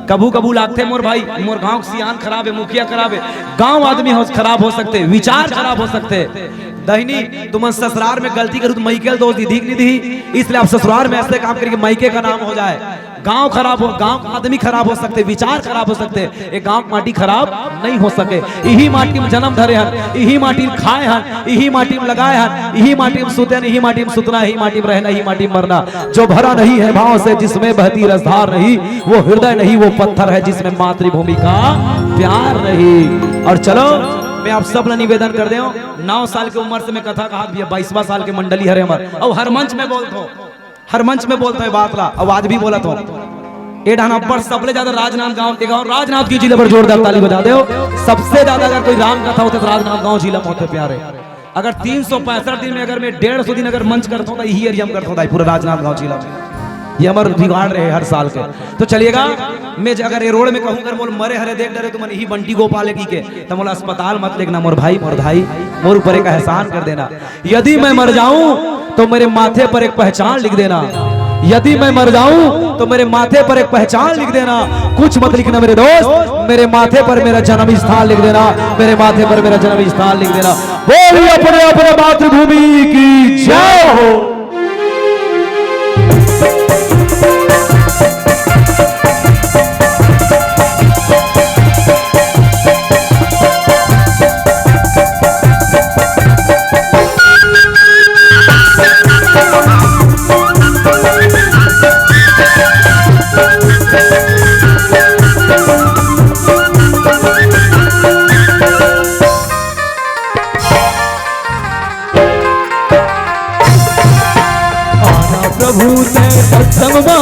कबू कबू लागते मोर भाई, मोर गांव सियान खराब है, मुखिया खराब है, गांव आदमी खराब हो सकते, विचार खराब हो सकते। दहनी तुम ससुराल में गलती करूँ तो मैके दोष दी दी, इसलिए आप ससुराल में ऐसे काम करके मैके का नाम हो जाए। गांव खराब हो, गांव का आदमी खराब हो सकते, विचार खराब हो सकते, एक गांव की माटी खराब नहीं हो सके। यही माटी में जन्म धरे हन, यही माटी में खाए हन, यही माटी में लगाए हन, यही माटी में सोते, यही माटी में सुतना, यही माटी में रहना, यही माटी में मरना। जो भरा नहीं है भाव से, जिसमें बहती रसधार नहीं, वो हृदय नहीं, वो पत्थर है जिसमें मातृभूमि का प्यार नहीं। और चलो मैं आप सब निवेदन कर दे, 9 साल की उम्र से मैं कथा कहा, 22वां साल के मंडली हरे हमारे, और हर मंच में बोलता हूँ, हर मंच में बोलता है बात ला, आवाज भी बोला तो पर सबसे ज्यादा राजनाथ की जिले पर जोरदार ताली बजा दो। सबसे ज्यादा अगर कोई राम कथा होते तो राजनांदगांव जिला में होते प्यारे। अगर 365 दिन में अगर मैं 150 दिन अगर मंच करता हूँ, यही एरिया में करता हूँ पूरा राजनांदगांव जिला में, ये हमारे बिगाड़ रहे हर साल के। तो चलिएगा, मैं अगर ये रोड में कहूँ कर बोल मरे हरे देख डरे तो मन ही बंटी गोपाल की के, तो बोला अस्पताल मत लेना मोर भाई मोर ऊपर एक एहसान कर देना। यदि मैं मर जाऊं तो मेरे माथे पर एक पहचान लिख देना, यदि मैं मर जाऊं तो मेरे माथे पर एक पहचान लिख देना। कुछ मत लिखना मेरे दोस्त, मेरे माथे पर मेरा जन्म स्थान लिख देना, मेरे माथे पर मेरा जन्म स्थान लिख देना। बोलिए अपने अपने मातृभूमि की जय हो।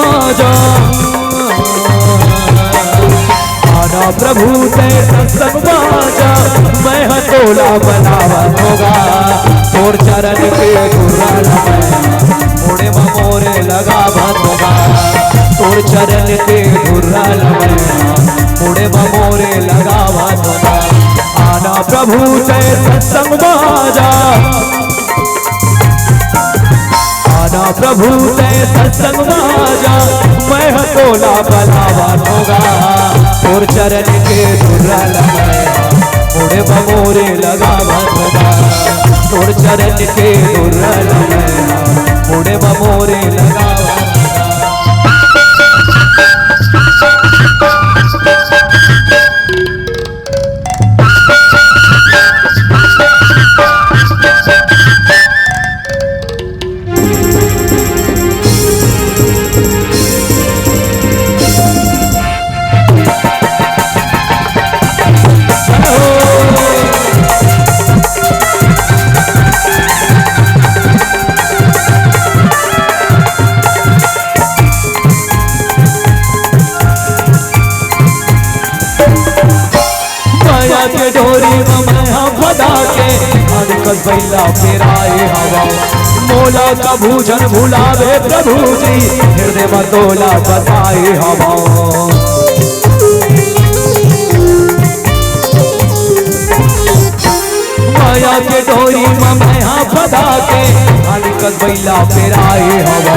बाजा आना प्रभु ते सत्संग बाजा मैं हथोला बनावत होगा तोर चरण के दुर्राल मोड़े मोरे लगावत होगा तोर चरण के दुर्राल मोड़े मोरे लगावत होगा आना प्रभु ते सत्संग बाजा आना प्रभु ते सत्संग बाजा मैं हथोला बनावत होगा तोर चरण के दुर्राल मोड़े मोरे लगावत होगा तोर चरण के दुर्राल मोड़े मोरे लगावत के डोरी में हम बदा के अनकस बैला फेराए हवा मोला का भूजन भुलावे प्रभु जी हृदय मतोला बताए हवा माया के डोरी में हम बदा के अनकस बैला फेराए हवा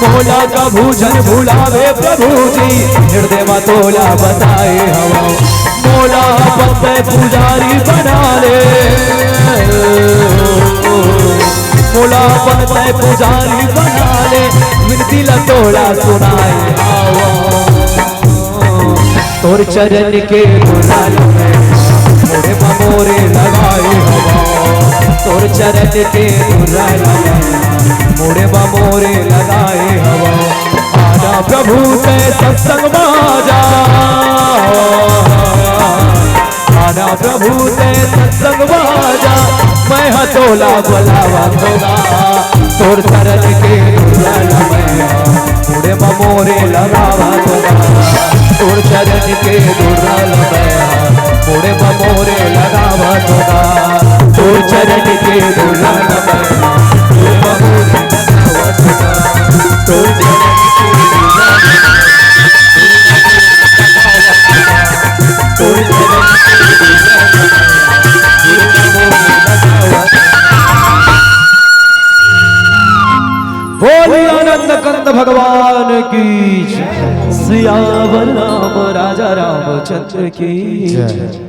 मोला का भूजन भुलावे प्रभु जी हृदय मतोला बताए हवा मोला पत्ते पुजारी बना ले मोला पत्ते पुजारी बना ले विनती लतोड़ा सुनाए तोर चरण के दुर्राल मोरे मोरे लगाए हवा तोर चरण के दुर्राल मोरे मोरे लगाए हवा आजा प्रभु ते सत्संग बाजा आना प्रभु ते सत्संग बाजा मैं हथोला बुलावत होगा तोर चरण के दुर्राल मोरे मोरे लगावत होगा तोर चरण के दुर्राल मोरे मोरे लगावत होगा तोर चरण के दुर्राल मोरे मोरे लगावत होगा तोर चरण के दुर्राल तोर चरण बोली आनंद कंद भगवान की सियावर राम राजा रामचंद्र की जय।